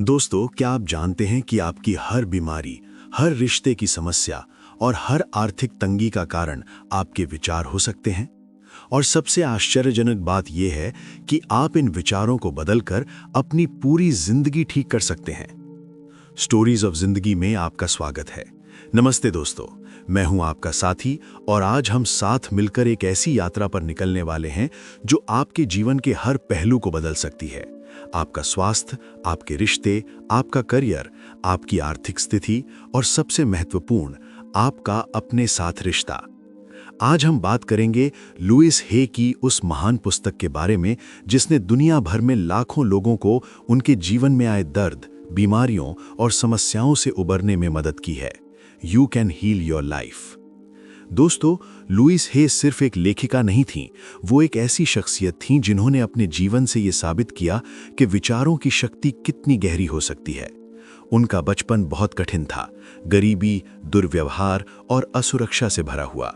दोस्तों, क्या आप जानते हैं कि आपकी हर बीमारी, हर रिश्ते की समस्या और हर आर्थिक तंगी का कारण आपके विचार हो सकते हैं? और सबसे आश्चर्यजनक बात यह है कि आप इन विचारों को बदलकर अपनी पूरी जिंदगी ठीक कर सकते हैं। स्टोरीज ऑफ जिंदगी में आपका स्वागत है। नमस्ते दोस्तों, मैं हूं आपका साथी और आज हम साथ मिलकर एक ऐसी यात्रा पर निकलने वाले हैं जो आपके जीवन के हर पहलू को बदल सकती है। आपका स्वास्थ्य, आपके रिश्ते, आपका करियर, आपकी आर्थिक स्थिति और सबसे महत्वपूर्ण, आपका अपने साथ रिश्ता। आज हम बात करेंगे लुइस हे की उस महान पुस्तक के बारे में जिसने दुनिया भर में लाखों लोगों को उनके जीवन में आए दर्द, बीमारियों और समस्याओं से उबरने में मदद की है। You can heal your life. दोस्तों, लुइस हे सिर्फ एक लेखिका नहीं थीं, वो एक ऐसी शख्सियत थीं जिन्होंने अपने जीवन से ये साबित किया कि विचारों की शक्ति कितनी गहरी हो सकती है। उनका बचपन बहुत कठिन था, गरीबी, दुर्व्यवहार और असुरक्षा से भरा हुआ।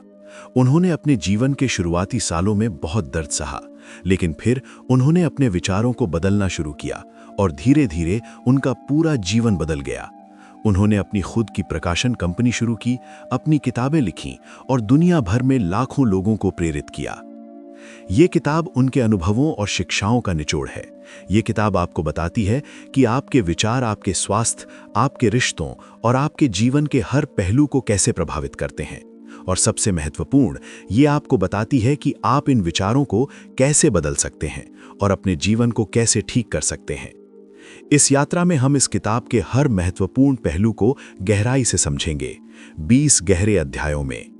उन्होंने अपने जीवन के शुरुआती सालों में बहुत दर्द सहा, लेकिन फिर उन्होंने अपने विचारों को बदलना शुरू किया और धीरे धीरे उनका पूरा जीवन बदल गया। उन्होंने अपनी खुद की प्रकाशन कंपनी शुरू की, अपनी किताबें लिखीं और दुनिया भर में लाखों लोगों को प्रेरित किया। ये किताब उनके अनुभवों और शिक्षाओं का निचोड़ है। ये किताब आपको बताती है कि आपके विचार आपके स्वास्थ्य, आपके रिश्तों और आपके जीवन के हर पहलू को कैसे प्रभावित करते हैं। और सबसे महत्वपूर्ण, ये आपको बताती है कि आप इन विचारों को कैसे बदल सकते हैं और अपने जीवन को कैसे ठीक कर सकते हैं। इस यात्रा में हम इस किताब के हर महत्वपूर्ण पहलू को गहराई से समझेंगे। 20 गहरे अध्यायों में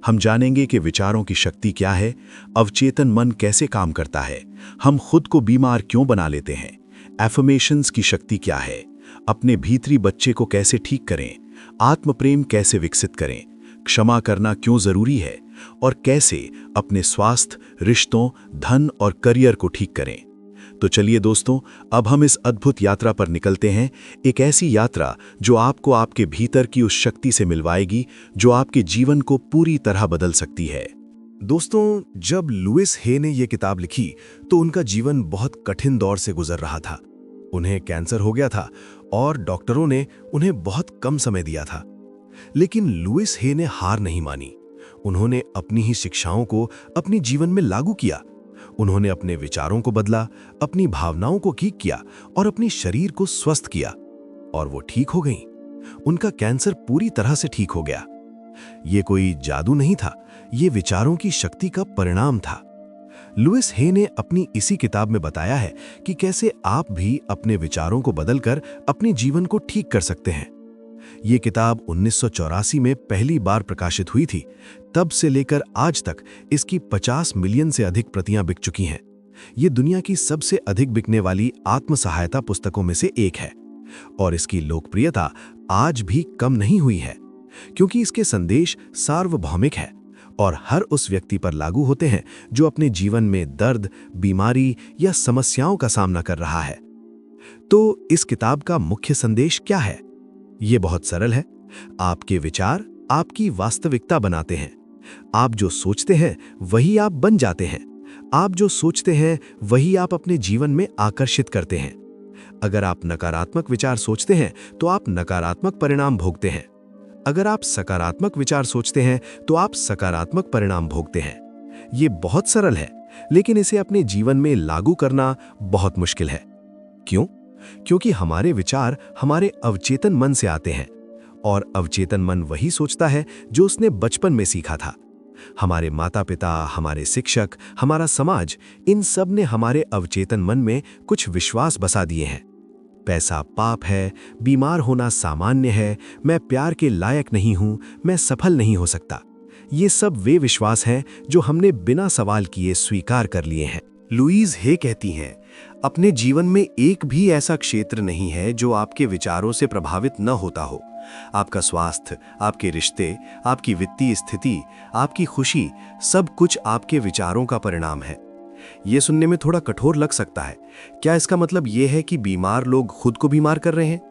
हम जानेंगे कि विचारों की शक्ति क्या है, अवचेतन मन कैसे काम करता है, हम खुद को बीमार क्यों बना लेते हैं, एफर्मेशंस की शक्ति क्या है, अपने भीतरी बच्चे को कैसे ठीक करें, आत्मप्रेम कैसे विकसित करें, क्षमा करना क्यों जरूरी है और कैसे अपने स्वास्थ्य, रिश्तों, धन और करियर को ठीक करें। तो चलिए दोस्तों, अब हम इस अद्भुत यात्रा पर निकलते हैं, एक ऐसी यात्रा जो आपको आपके भीतर की उस शक्ति से मिलवाएगी जो आपके जीवन को पूरी तरह बदल सकती है। दोस्तों, जब लुइस हे ने यह किताब लिखी तो उनका जीवन बहुत कठिन दौर से गुजर रहा था। उन्हें कैंसर हो गया था और डॉक्टरों ने उन्हें बहुत कम समय दिया था। लेकिन लुइस हे ने हार नहीं मानी। उन्होंने अपनी ही शिक्षाओं को अपने जीवन में लागू किया। उन्होंने अपने विचारों को बदला, अपनी भावनाओं को ठीक किया और अपने शरीर को स्वस्थ किया, और वो ठीक हो गईं। उनका कैंसर पूरी तरह से ठीक हो गया। ये कोई जादू नहीं था, ये विचारों की शक्ति का परिणाम था। लुइस हे ने अपनी इसी किताब में बताया है कि कैसे आप भी अपने विचारों को बदलकर अपने जीवन को ठीक कर सकते हैं। ये किताब 1984 में पहली बार प्रकाशित हुई थी। तब से लेकर आज तक इसकी 50 मिलियन से अधिक प्रतियां बिक चुकी हैं। ये दुनिया की सबसे अधिक बिकने वाली आत्म सहायता पुस्तकों में से एक है और इसकी लोकप्रियता आज भी कम नहीं हुई है, क्योंकि इसके संदेश सार्वभौमिक है और हर उस व्यक्ति पर लागू होते हैं जो अपने जीवन में दर्द, बीमारी या समस्याओं का सामना कर रहा है। तो इस किताब का मुख्य संदेश क्या है? ये बहुत सरल है। आपके विचार आपकी वास्तविकता बनाते हैं। आप जो सोचते हैं वही आप बन जाते हैं। आप जो सोचते हैं वही आप अपने जीवन में आकर्षित करते हैं। अगर आप नकारात्मक विचार सोचते हैं तो आप नकारात्मक परिणाम भोगते हैं। अगर आप सकारात्मक विचार सोचते हैं तो आप सकारात्मक परिणाम भोगते हैं। ये बहुत सरल है, लेकिन इसे अपने जीवन में लागू करना बहुत मुश्किल है। क्यों? क्योंकि हमारे विचार हमारे अवचेतन मन से आते हैं और अवचेतन मन वही सोचता है जो उसने बचपन में सीखा था। हमारे माता पिता, हमारे शिक्षक, हमारा समाज, इन सब ने हमारे अवचेतन मन में कुछ विश्वास बसा दिए हैं। पैसा पाप है, बीमार होना सामान्य है, मैं प्यार के लायक नहीं हूं, मैं सफल नहीं हो सकता। ये सब वे विश्वास हैं जो हमने बिना सवाल किए स्वीकार कर लिए हैं। लुइस हे कहती हैं, अपने जीवन में एक भी ऐसा क्षेत्र नहीं है जो आपके विचारों से प्रभावित न होता हो। आपका स्वास्थ्य, आपके रिश्ते, आपकी वित्तीय स्थिति, आपकी खुशी, सब कुछ आपके विचारों का परिणाम है। ये सुनने में थोड़ा कठोर लग सकता है। क्या इसका मतलब ये है कि बीमार लोग खुद को बीमार कर रहे हैं?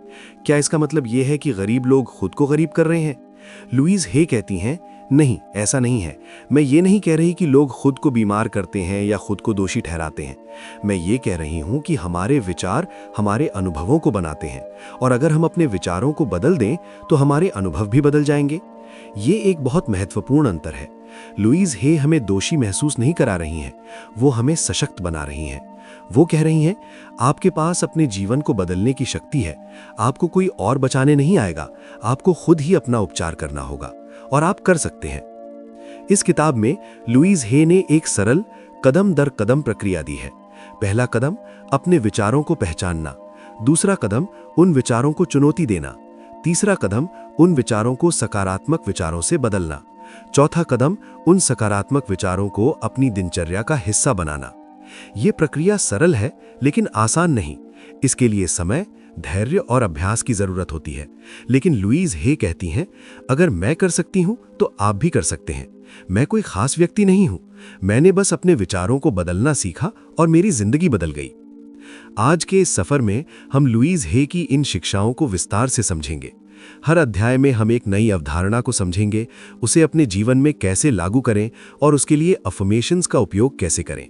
क्या इसका मतलब ये है कि गरीब लोग खुद को गरीब कर रहे हैं? लुइस हे कहती हैं, नहीं, ऐसा नहीं है। मैं ये नहीं कह रही कि लोग खुद को बीमार करते हैं या खुद को दोषी ठहराते हैं। मैं ये कह रही हूँ कि हमारे विचार हमारे अनुभवों को बनाते हैं, और अगर हम अपने विचारों को बदल दें तो हमारे अनुभव भी बदल जाएंगे। ये एक बहुत महत्वपूर्ण अंतर है। लुईज हे हमें दोषी महसूस नहीं करा रही हैं, वो हमें सशक्त बना रही हैं। वो कह रही हैं, आपके पास अपने जीवन को बदलने की शक्ति है। आपको कोई और बचाने नहीं आएगा, आपको खुद ही अपना उपचार करना होगा, और आप कर सकते हैं। इस किताब में लुईज हे ने एक सरल कदम दर कदम प्रक्रिया दी है। पहला कदम अपने विचारों को पहचानना, दूसरा कदम उन विचारों को चुनौती देना, तीसरा कदम उन विचारों को सकारात्मक विचारों से बदलना, चौथा कदम उन सकारात्मक विचारों को अपनी दिनचर्या का हिस्सा बनाना। ये प्रक्रिया सरल है लेकिन आसान नहीं। इसके लिए समय, धैर्य और अभ्यास की जरूरत होती है। लेकिन लुईज हे कहती हैं, अगर मैं कर सकती हूं तो आप भी कर सकते हैं। मैं कोई खास व्यक्ति नहीं हूं, मैंने बस अपने विचारों को बदलना सीखा और मेरी जिंदगी बदल गई। आज के इस सफर में हम लुईज हे की इन शिक्षाओं को विस्तार से समझेंगे। हर अध्याय में हम एक नई अवधारणा को समझेंगे, उसे अपने जीवन में कैसे लागू करें और उसके लिए अफर्मेशंस का उपयोग कैसे करें।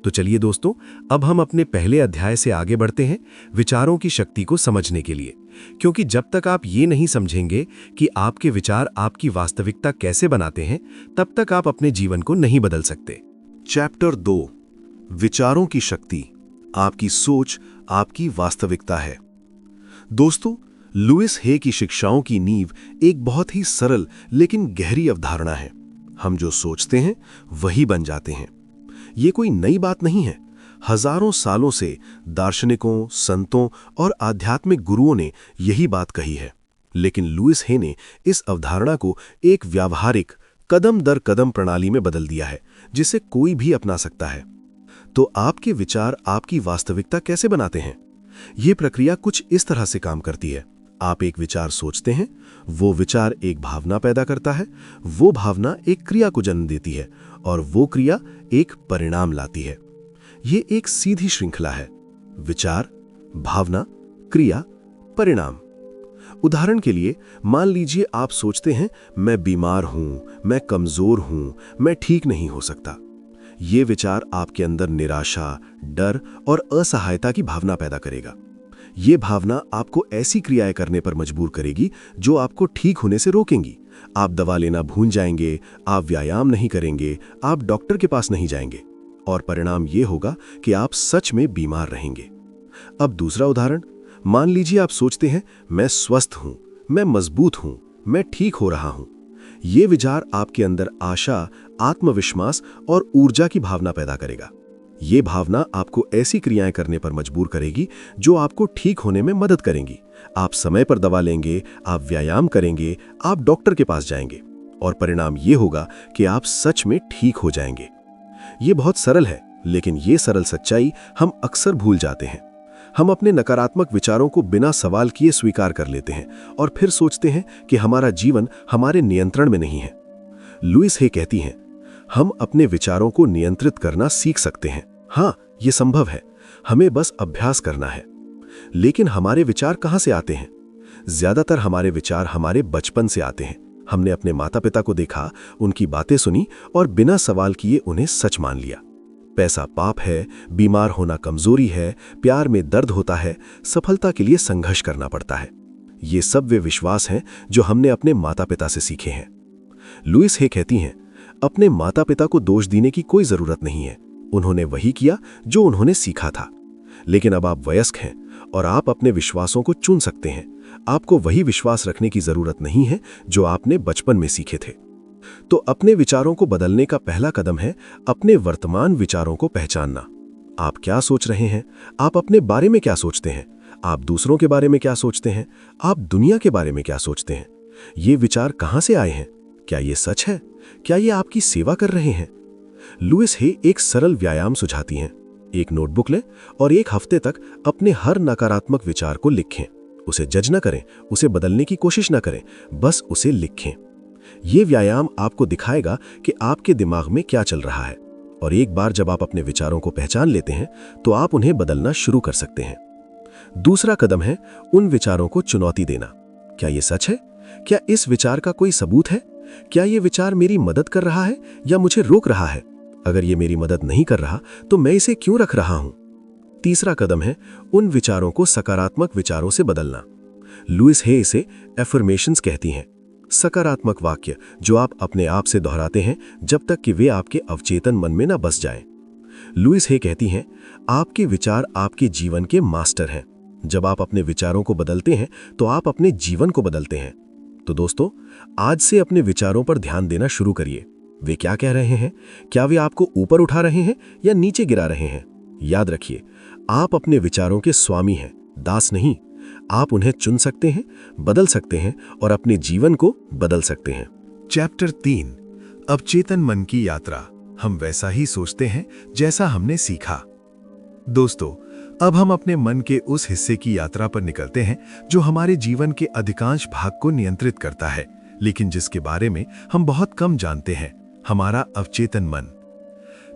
तो चलिए दोस्तों, अब हम अपने पहले अध्याय से आगे बढ़ते हैं, विचारों की शक्ति को समझने के लिए। क्योंकि जब तक आप ये नहीं समझेंगे कि आपके विचार आपकी वास्तविकता कैसे बनाते हैं, तब तक आप अपने जीवन को नहीं बदल सकते। चैप्टर 2, विचारों की शक्ति, आपकी सोच आपकी वास्तविकता है। दोस्तों, लुईस हे की शिक्षाओं की नींव एक बहुत ही सरल लेकिन गहरी अवधारणा है। हम जो सोचते हैं वही बन जाते हैं। ये कोई नई बात नहीं है। हजारों सालों से दार्शनिकों, संतों और आध्यात्मिक गुरुओं ने यही बात कही है। लेकिन लुईस हे ने इस अवधारणा को एक व्यावहारिक कदम दर कदम प्रणाली में बदल दिया है, जिसे कोई भी अपना सकता है। तो आपके विचार आपकी वास्तविकता कैसे बनाते हैं? ये प्रक्रिया कुछ इस तरह से काम करती है। आप एक विचार सोचते हैं, वो विचार एक भावना पैदा करता है, वो भावना एक क्रिया को जन्म देती है, और वो क्रिया एक परिणाम लाती है। ये एक सीधी श्रृंखला है। विचार, भावना, क्रिया, परिणाम। उदाहरण के लिए, मान लीजिए आप सोचते हैं, मैं बीमार हूं, मैं कमजोर हूं, मैं ठीक नहीं हो सकता। ये विचार आपके अंदर निराशा, डर और असहायता की भावना पैदा करेगा। ये भावना आपको ऐसी क्रियाएं करने पर मजबूर करेगी जो आपको ठीक होने से रोकेंगी। आप दवा लेना भूल जाएंगे, आप व्यायाम नहीं करेंगे, आप डॉक्टर के पास नहीं जाएंगे, और परिणाम ये होगा कि आप सच में बीमार रहेंगे। अब दूसरा उदाहरण, मान लीजिए आप सोचते हैं, मैं स्वस्थ हूं, मैं मजबूत हूं, मैं ठीक हो रहा हूं। ये विचार आपके अंदर आशा, आत्मविश्वास और ऊर्जा की भावना पैदा करेगा। ये भावना आपको ऐसी क्रियाएं करने पर मजबूर करेगी जो आपको ठीक होने में मदद करेंगी। आप समय पर दवा लेंगे, आप व्यायाम करेंगे, आप डॉक्टर के पास जाएंगे, और परिणाम ये होगा कि आप सच में ठीक हो जाएंगे। ये बहुत सरल है, लेकिन ये सरल सच्चाई हम अक्सर भूल जाते हैं। हम अपने नकारात्मक विचारों को बिना सवाल किए स्वीकार कर लेते हैं और फिर सोचते हैं कि हमारा जीवन हमारे नियंत्रण में नहीं है। लुईस हे कहती हैं, हम अपने विचारों को नियंत्रित करना सीख सकते हैं। हाँ, ये संभव है, हमें बस अभ्यास करना है। लेकिन हमारे विचार कहाँ से आते हैं? ज्यादातर हमारे विचार हमारे बचपन से आते हैं। हमने अपने माता पिता को देखा, उनकी बातें सुनी और बिना सवाल किए उन्हें सच मान लिया। पैसा पाप है, बीमार होना कमजोरी है, प्यार में दर्द होता है, सफलता के लिए संघर्ष करना पड़ता है। ये सब वे विश्वास हैं जो हमने अपने माता पिता से सीखे हैं। लुईस हे कहती हैं, अपने माता पिता को दोष देने की कोई जरूरत नहीं है। उन्होंने वही किया जो उन्होंने सीखा था। लेकिन अब आप वयस्क हैं और आप अपने विश्वासों को चुन सकते हैं। आपको वही विश्वास रखने की जरूरत नहीं है जो आपने बचपन में सीखे थे। तो अपने विचारों को बदलने का पहला कदम है अपने वर्तमान विचारों को पहचानना। आप क्या सोच रहे हैं? आप अपने बारे में क्या सोचते हैं? आप दूसरों के बारे में क्या सोचते हैं? आप दुनिया के बारे में क्या सोचते हैं? ये विचार कहां से आए हैं? क्या ये सच है? क्या ये आपकी सेवा कर रहे हैं? लुईस हे एक सरल व्यायाम सुझाती हैं। एक नोटबुक लें और एक हफ्ते तक अपने हर नकारात्मक विचार को लिखें। उसे जज न करें, उसे बदलने की कोशिश न करें, बस उसे लिखें। ये व्यायाम आपको दिखाएगा कि आपके दिमाग में क्या चल रहा है, और एक बार जब आप अपने विचारों को पहचान लेते हैं तो आप उन्हें बदलना शुरू कर सकते हैं। दूसरा कदम है उन विचारों को चुनौती देना। क्या ये सच है? क्या इस विचार का कोई सबूत है? क्या ये विचार मेरी मदद कर रहा है या मुझे रोक रहा है? अगर ये मेरी मदद नहीं कर रहा तो मैं इसे क्यों रख रहा हूं? तीसरा कदम है उन विचारों को सकारात्मक विचारों से बदलना। लुइस हे इसे एफर्मेशंस कहती हैं, सकारात्मक वाक्य जो आप अपने आप से दोहराते हैं जब तक कि वे आपके अवचेतन मन में न बस जाएं। लुइस हे कहती हैं, आपके विचार आपके जीवन के मास्टर हैं। जब आप अपने विचारों को बदलते हैं तो आप अपने जीवन को बदलते हैं। तो दोस्तों, आज से अपने विचारों पर ध्यान देना शुरू करिए। वे क्या कह रहे हैं? क्या वे आपको ऊपर उठा रहे हैं या नीचे गिरा रहे हैं? याद रखिए, आप अपने विचारों के स्वामी हैं, दास नहीं। आप उन्हें चुन सकते हैं, बदल सकते हैं और अपने जीवन को बदल सकते हैं। चैप्टर 3, अवचेतन मन की यात्रा। हम वैसा ही सोचते हैं जैसा हमने सीखा। दोस्तों, अब हम अपने मन के उस हिस्से की यात्रा पर निकलते हैं जो हमारे जीवन के अधिकांश भाग को नियंत्रित करता है, लेकिन जिसके बारे में हम बहुत कम जानते हैं, हमारा अवचेतन मन।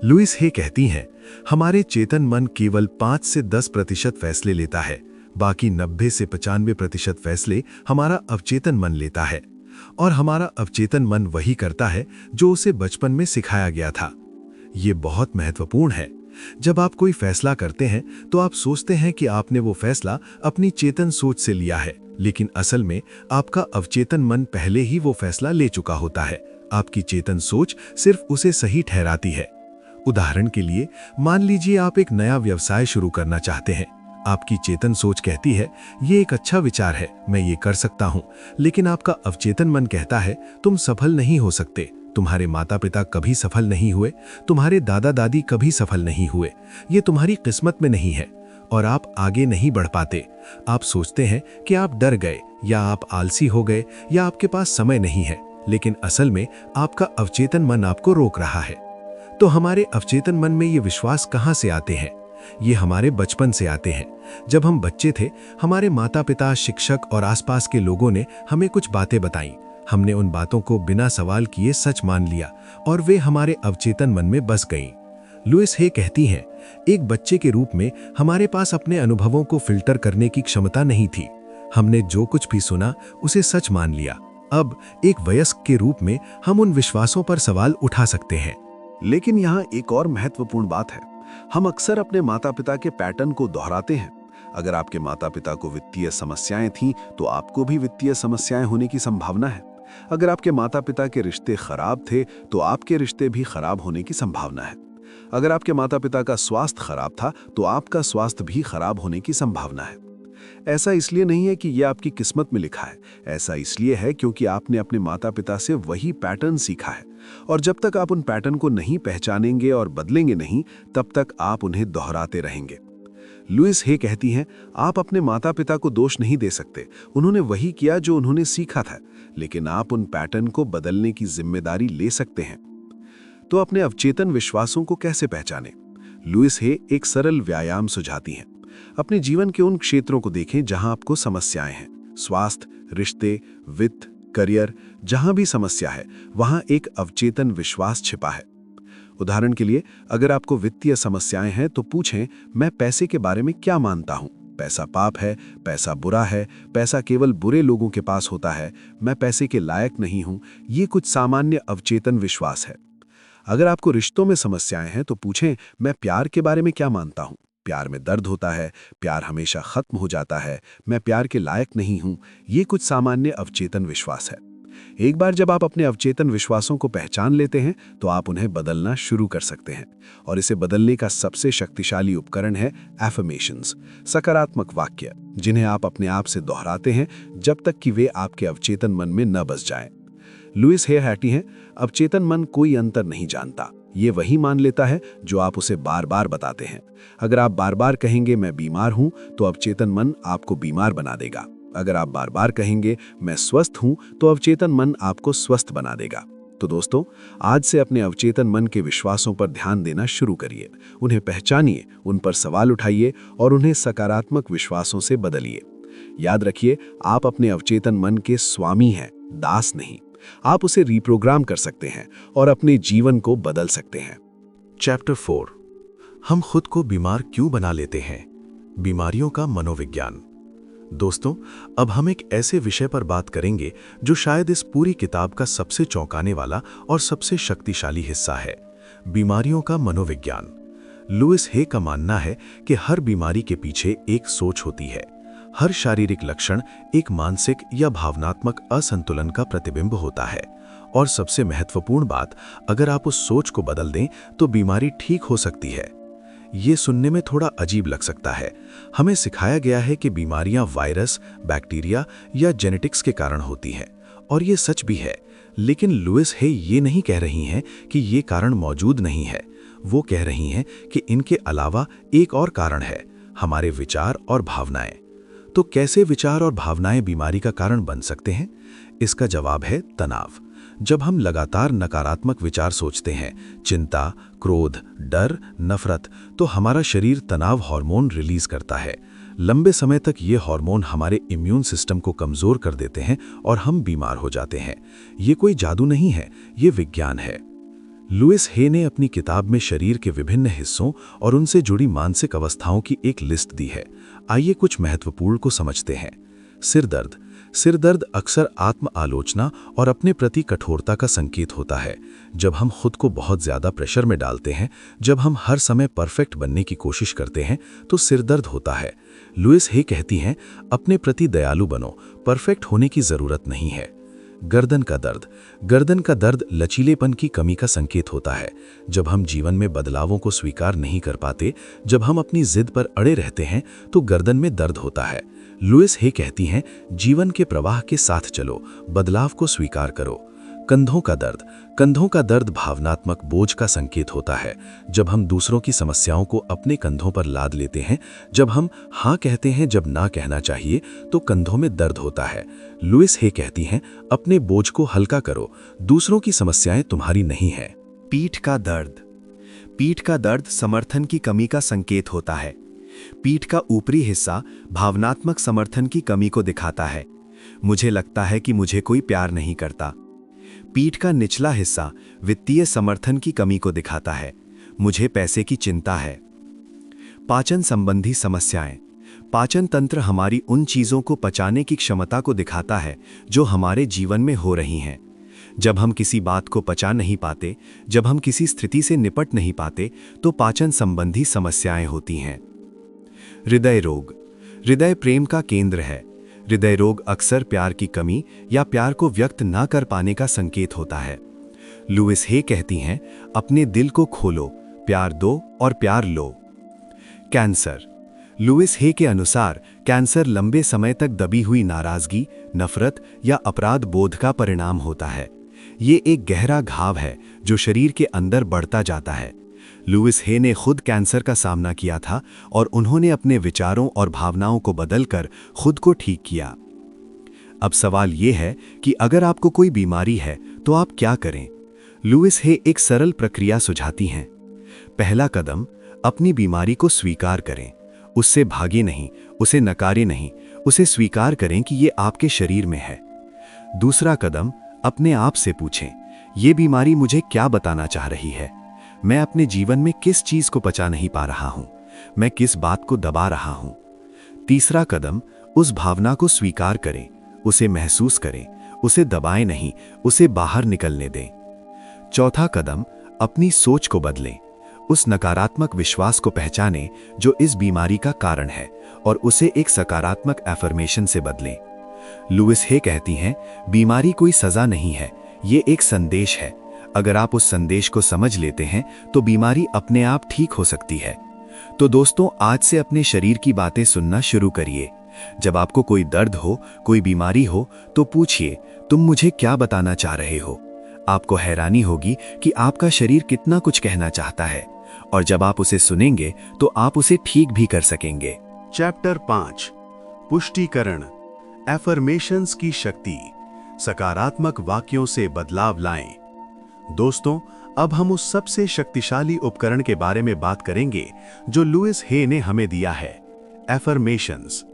लुइस हे कहती हैं, हमारे चेतन मन केवल 5 से 10% फैसले लेता है, बाकी 90 से 95% फैसले हमारा अवचेतन मन लेता है। और हमारा अवचेतन मन वही करता है जो उसे बचपन में सिखाया गया था। ये बहुत महत्वपूर्ण है। जब आप कोई फैसला करते हैं तो आप सोचते हैं कि आपने वो फैसला अपनी चेतन सोच से लिया है, लेकिन असल में आपका अवचेतन मन पहले ही वो फैसला ले चुका होता है। आपकी चेतन सोच सिर्फ उसे सही ठहराती है। उदाहरण के लिए, मान लीजिए आप एक नया व्यवसाय शुरू करना चाहते हैं। आपकी चेतन सोच कहती है, ये एक अच्छा विचार है, मैं ये कर सकता हूँ। लेकिन आपका अवचेतन मन कहता है, तुम सफल नहीं हो सकते, तुम्हारे माता पिता कभी सफल नहीं हुए, तुम्हारे दादा दादी कभी सफल नहीं हुए, ये तुम्हारी किस्मत में नहीं है और आप आगे नहीं बढ़ पाते। आप सोचते हैं कि आप डर गए या आप आलसी हो गए या आपके पास समय नहीं है, लेकिन असल में आपका अवचेतन मन आपको रोक रहा है। तो हमारे अवचेतन मन में ये विश्वास कहाँ से आते हैं? ये हमारे बचपन से आते हैं। जब हम बच्चे थे, हमारे माता पिता, शिक्षक और आसपास के लोगों ने हमें कुछ बातें बताईं। हमने उन बातों को बिना सवाल किए सच मान लिया और वे हमारे अवचेतन मन में बस गईं। लुइस हे कहती हैं, एक बच्चे के रूप में हमारे पास अपने अनुभवों को फिल्टर करने की क्षमता नहीं थी। हमने जो कुछ भी सुना उसे सच मान लिया। अब एक वयस्क के रूप में हम उन विश्वासों पर सवाल उठा सकते हैं। लेकिन यहाँ एक और महत्वपूर्ण बात है। हम अक्सर अपने माता पिता के पैटर्न को दोहराते हैं। अगर आपके माता पिता को वित्तीय समस्याएं थीं, तो आपको भी वित्तीय समस्याएं होने की संभावना है। अगर आपके माता पिता के रिश्ते खराब थे, तो आपके रिश्ते भी खराब होने की संभावना है। अगर आपके माता पिता का स्वास्थ्य खराब था, तो आपका स्वास्थ्य भी खराब होने की संभावना है। ऐसा इसलिए नहीं है कि यह आपकी किस्मत में लिखा है, ऐसा इसलिए है क्योंकि आपने अपने माता पिता से वही पैटर्न सीखा है। और जब तक आप उन पैटर्न को नहीं पहचानेंगे और बदलेंगे नहीं, तब तक आप उन्हें दोहराते रहेंगे। लुइस हे कहती हैं, आप अपने माता पिता को दोष नहीं दे सकते, उन्होंने वही किया जो उन्होंने सीखा था, लेकिन आप उन पैटर्न को बदलने की जिम्मेदारी ले सकते हैं। तो अपने अवचेतन विश्वासों को कैसे पहचानें? लुइस हे एक सरल व्यायाम सुझाती हैं। अपने जीवन के उन क्षेत्रों को देखें जहां आपको समस्याएं हैं। स्वास्थ्य, रिश्ते, वित्त, करियर, जहां भी समस्या है, वहां एक अवचेतन विश्वास छिपा है। उदाहरण के लिए, अगर आपको वित्तीय समस्याएं हैं तो पूछें, मैं पैसे के बारे में क्या मानता हूं? पैसा पाप है, पैसा बुरा है, पैसा केवल बुरे लोगों के पास होता है, मैं पैसे के लायक नहीं हूं। ये कुछ सामान्य अवचेतन विश्वास है। अगर आपको रिश्तों में समस्याएं हैं तो पूछें, मैं प्यार के बारे में क्या मानता हूं? प्यार में दर्द होता है, प्यार हमेशा खत्म हो जाता है, मैं प्यार के लायक नहीं हूं। ये कुछ सामान्य अवचेतन विश्वास है। एक बार जब आप अपने अवचेतन विश्वासों को पहचान लेते हैं, तो आप उन्हें बदलना शुरू कर सकते हैं। और इसे बदलने का सबसे शक्तिशाली उपकरण है एफर्मेशंस, सकारात्मक वाक्य, जिन्हें आप अपने आप से दोहराते हैं जब तक कि वे आपके अवचेतन मन में न बस जाएं। लुइस हे कहती हैं, अवचेतन मन कोई अंतर नहीं जानता, ये वही मान लेता है जो आप उसे बार बार बताते हैं। अगर आप बार बार कहेंगे मैं बीमार हूं, तो अवचेतन मन आपको बीमार बना देगा। अगर आप बार बार कहेंगे मैं स्वस्थ हूं, तो अवचेतन मन आपको स्वस्थ बना देगा। तो दोस्तों, आज से अपने अवचेतन मन के विश्वासों पर ध्यान देना शुरू करिए। उन्हें पहचानिए, उन पर सवाल उठाइए और उन्हें सकारात्मक विश्वासों से बदलिए। याद रखिए, आप अपने अवचेतन मन के स्वामी हैं, दास नहीं। आप उसे रिप्रोग्राम कर सकते हैं और अपने जीवन को बदल सकते हैं। चैप्टर 4, हम खुद को बीमार क्यों बना लेते हैं? बीमारियों का मनोविज्ञान। दोस्तों, अब हम एक ऐसे विषय पर बात करेंगे जो शायद इस पूरी किताब का सबसे चौंकाने वाला और सबसे शक्तिशाली हिस्सा है, बीमारियों का मनोविज्ञान। लुइस हे का मानना है कि हर बीमारी के पीछे एक सोच होती है। हर शारीरिक लक्षण एक मानसिक या भावनात्मक असंतुलन का प्रतिबिंब होता है। और सबसे महत्वपूर्ण बात, अगर आप उस सोच को बदल दें तो बीमारी ठीक हो सकती है। ये सुनने में थोड़ा अजीब लग सकता है। हमें सिखाया गया है कि बीमारियां वायरस, बैक्टीरिया या जेनेटिक्स के कारण होती हैं, और ये सच भी है। लेकिन लुइस हे ये नहीं कह रही हैं कि ये कारण मौजूद नहीं है। वो कह रही हैं कि इनके अलावा एक और कारण है, हमारे विचार और भावनाएं। तो कैसे विचार और भावनाएं बीमारी का कारण बन सकते हैं? इसका जवाब है तनाव। जब हम लगातार नकारात्मक विचार सोचते हैं, चिंता, क्रोध, डर, नफरत, तो हमारा शरीर तनाव हार्मोन रिलीज करता है। लंबे समय तक ये हार्मोन हमारे इम्यून सिस्टम को कमजोर कर देते हैं और हम बीमार हो जाते हैं। ये कोई जादू नहीं है, ये विज्ञान है। लुइस हे ने अपनी किताब में शरीर के विभिन्न हिस्सों और उनसे जुड़ी मानसिक अवस्थाओं की एक लिस्ट दी है। आइए कुछ महत्वपूर्ण को समझते हैं। सिर दर्द। सिर दर्द अक्सर आत्म आलोचना और अपने प्रति कठोरता का संकेत होता है। जब हम खुद को बहुत ज्यादा प्रेशर में डालते हैं, जब हम हर समय परफेक्ट बनने की कोशिश करते हैं, तो सिर दर्द होता है। लुइस हे कहती हैं, अपने प्रति दयालु बनो, परफेक्ट होने की जरूरत नहीं है। गर्दन का दर्द। गर्दन का दर्द लचीलेपन की कमी का संकेत होता है। जब हम जीवन में बदलावों को स्वीकार नहीं कर पाते, जब हम अपनी जिद पर अड़े रहते हैं, तो गर्दन में दर्द होता है। लुइस हे कहती हैं, जीवन के प्रवाह के साथ चलो, बदलाव को स्वीकार करो। कंधों का दर्द। कंधों का दर्द भावनात्मक बोझ का संकेत होता है। जब हम दूसरों की समस्याओं को अपने कंधों पर लाद लेते हैं, जब हम हाँ कहते हैं जब ना कहना चाहिए, तो कंधों में दर्द होता है। लुइस हे कहती हैं, अपने बोझ को हल्का करो, दूसरों की समस्याएं तुम्हारी नहीं हैं। पीठ का दर्द। पीठ का दर्द समर्थन की कमी का संकेत होता है। पीठ का ऊपरी हिस्सा भावनात्मक समर्थन की कमी को दिखाता है। मुझे लगता है कि मुझे कोई प्यार नहीं करता। पीठ का निचला हिस्सा वित्तीय समर्थन की कमी को दिखाता है। मुझे पैसे की चिंता है। पाचन संबंधी समस्याएं। पाचन तंत्र हमारी उन चीजों को पचाने की क्षमता को दिखाता है जो हमारे जीवन में हो रही हैं। जब हम किसी बात को पचा नहीं पाते, जब हम किसी स्थिति से निपट नहीं पाते, तो पाचन संबंधी समस्याएं होती हैं। हृदय रोग। हृदय प्रेम का केंद्र है। हृदय रोग अक्सर प्यार की कमी या प्यार को व्यक्त न कर पाने का संकेत होता है। लुइस हे कहती हैं, अपने दिल को खोलो, प्यार दो और प्यार लो। कैंसर। लुइस हे के अनुसार कैंसर लंबे समय तक दबी हुई नाराजगी, नफरत या अपराध बोध का परिणाम होता है। ये एक गहरा घाव है जो शरीर के अंदर बढ़ता जाता है। लुइस हे ने खुद कैंसर का सामना किया था और उन्होंने अपने विचारों और भावनाओं को बदलकर खुद को ठीक किया। अब सवाल ये है कि अगर आपको कोई बीमारी है तो आप क्या करें? लुइस हे एक सरल प्रक्रिया सुझाती हैं। पहला कदम, अपनी बीमारी को स्वीकार करें। उससे भागे नहीं, उसे नकारे नहीं, उसे स्वीकार करें कि ये आपके शरीर में है। दूसरा कदम, अपने आप से पूछें, ये बीमारी मुझे क्या बताना चाह रही है? मैं अपने जीवन में किस चीज को पचा नहीं पा रहा हूं? मैं किस बात को दबा रहा हूं? तीसरा कदम, उस भावना को स्वीकार करें, उसे महसूस करें, उसे दबाएं नहीं, उसे बाहर निकलने दें। चौथा कदम, अपनी सोच को बदलें। उस नकारात्मक विश्वास को पहचानें जो इस बीमारी का कारण है और उसे एक सकारात्मक एफर्मेशन से बदलें। लुइस हे कहती हैं, बीमारी कोई सजा नहीं है, ये एक संदेश है। अगर आप उस संदेश को समझ लेते हैं तो बीमारी अपने आप ठीक हो सकती है। तो दोस्तों, आज से अपने शरीर की बातें सुनना शुरू करिए। जब आपको कोई दर्द हो, कोई बीमारी हो, तो पूछिए, तुम मुझे क्या बताना चाह रहे हो? आपको हैरानी होगी कि आपका शरीर कितना कुछ कहना चाहता है, और जब आप उसे सुनेंगे तो आप उसे ठीक भी कर सकेंगे। चैप्टर 5, पुष्टिकरण, एफर्मेशंस की शक्ति, सकारात्मक वाक्यों से बदलाव लाएं। दोस्तों, अब हम उस सबसे शक्तिशाली उपकरण के बारे में बात करेंगे जो लुइस हे ने हमें दिया है, एफर्मेशंस।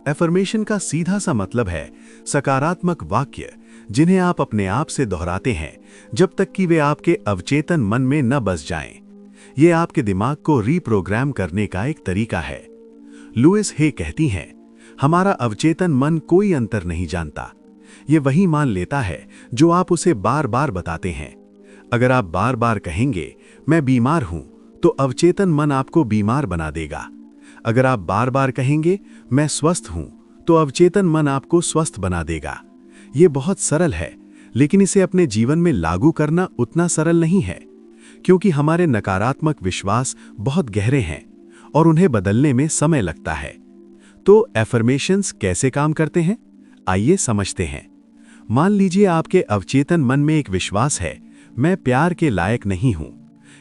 एफर्मेशन का सीधा सा मतलब है सकारात्मक वाक्य जिन्हें आप अपने आप से दोहराते हैं जब तक कि वे आपके अवचेतन मन में न बस जाएं। ये आपके दिमाग को रीप्रोग्राम करने का एक तरीका है। लुइस हे कहती हैं, हमारा अवचेतन मन कोई अंतर नहीं जानता। ये वही मान लेता है जो आप उसे बार बार बताते हैं। अगर आप बार बार कहेंगे मैं बीमार हूं, तो अवचेतन मन आपको बीमार बना देगा। अगर आप बार बार कहेंगे मैं स्वस्थ हूं, तो अवचेतन मन आपको स्वस्थ बना देगा। ये बहुत सरल है, लेकिन इसे अपने जीवन में लागू करना उतना सरल नहीं है, क्योंकि हमारे नकारात्मक विश्वास बहुत गहरे हैं और उन्हें बदलने में समय लगता है। तो एफर्मेशंस कैसे काम करते हैं, आइए समझते हैं। मान लीजिए आपके अवचेतन मन में एक विश्वास है, मैं प्यार के लायक नहीं हूं।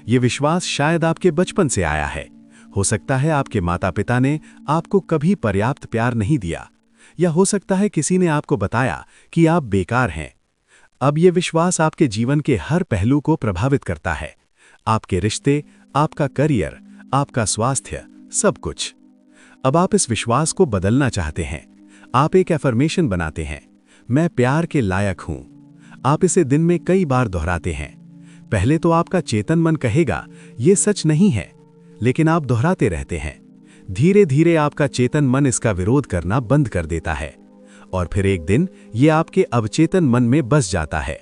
यह विश्वास शायद आपके बचपन से आया है। हो सकता है आपके माता पिता ने आपको कभी पर्याप्त प्यार नहीं दिया, या हो सकता है किसी ने आपको बताया कि आप बेकार हैं। अब यह विश्वास आपके जीवन के हर पहलू को प्रभावित करता है, आपके रिश्ते, आपका करियर, आपका स्वास्थ्य, सब कुछ। अब आप इस विश्वास को बदलना चाहते हैं। आप एक एफर्मेशन बनाते हैं, मैं प्यार के लायक हूं। आप इसे दिन में कई बार दोहराते हैं। पहले तो आपका चेतन मन कहेगा यह सच नहीं है, लेकिन आप दोहराते रहते हैं। धीरे धीरे आपका चेतन मन इसका विरोध करना बंद कर देता है, और फिर एक दिन ये आपके अवचेतन मन में बस जाता है,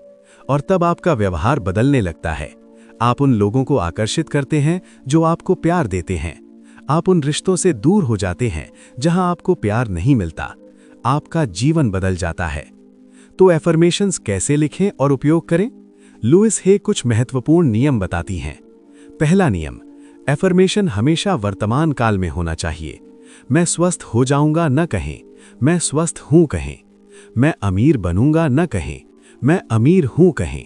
और तब आपका व्यवहार बदलने लगता है। आप उन लोगों को आकर्षित करते हैं जो आपको प्यार देते हैं। आप उन रिश्तों से दूर हो जाते हैं जहां आपको प्यार नहीं मिलता। आपका जीवन बदल जाता है। तो एफर्मेशंस कैसे लिखें और उपयोग करें? लुइस हे कुछ महत्वपूर्ण नियम बताती हैं। पहला नियम, एफर्मेशन हमेशा वर्तमान काल में होना चाहिए। मैं स्वस्थ हो जाऊंगा न कहें, मैं स्वस्थ हूं कहें। मैं अमीर बनूंगा न कहें, मैं अमीर हूं कहें।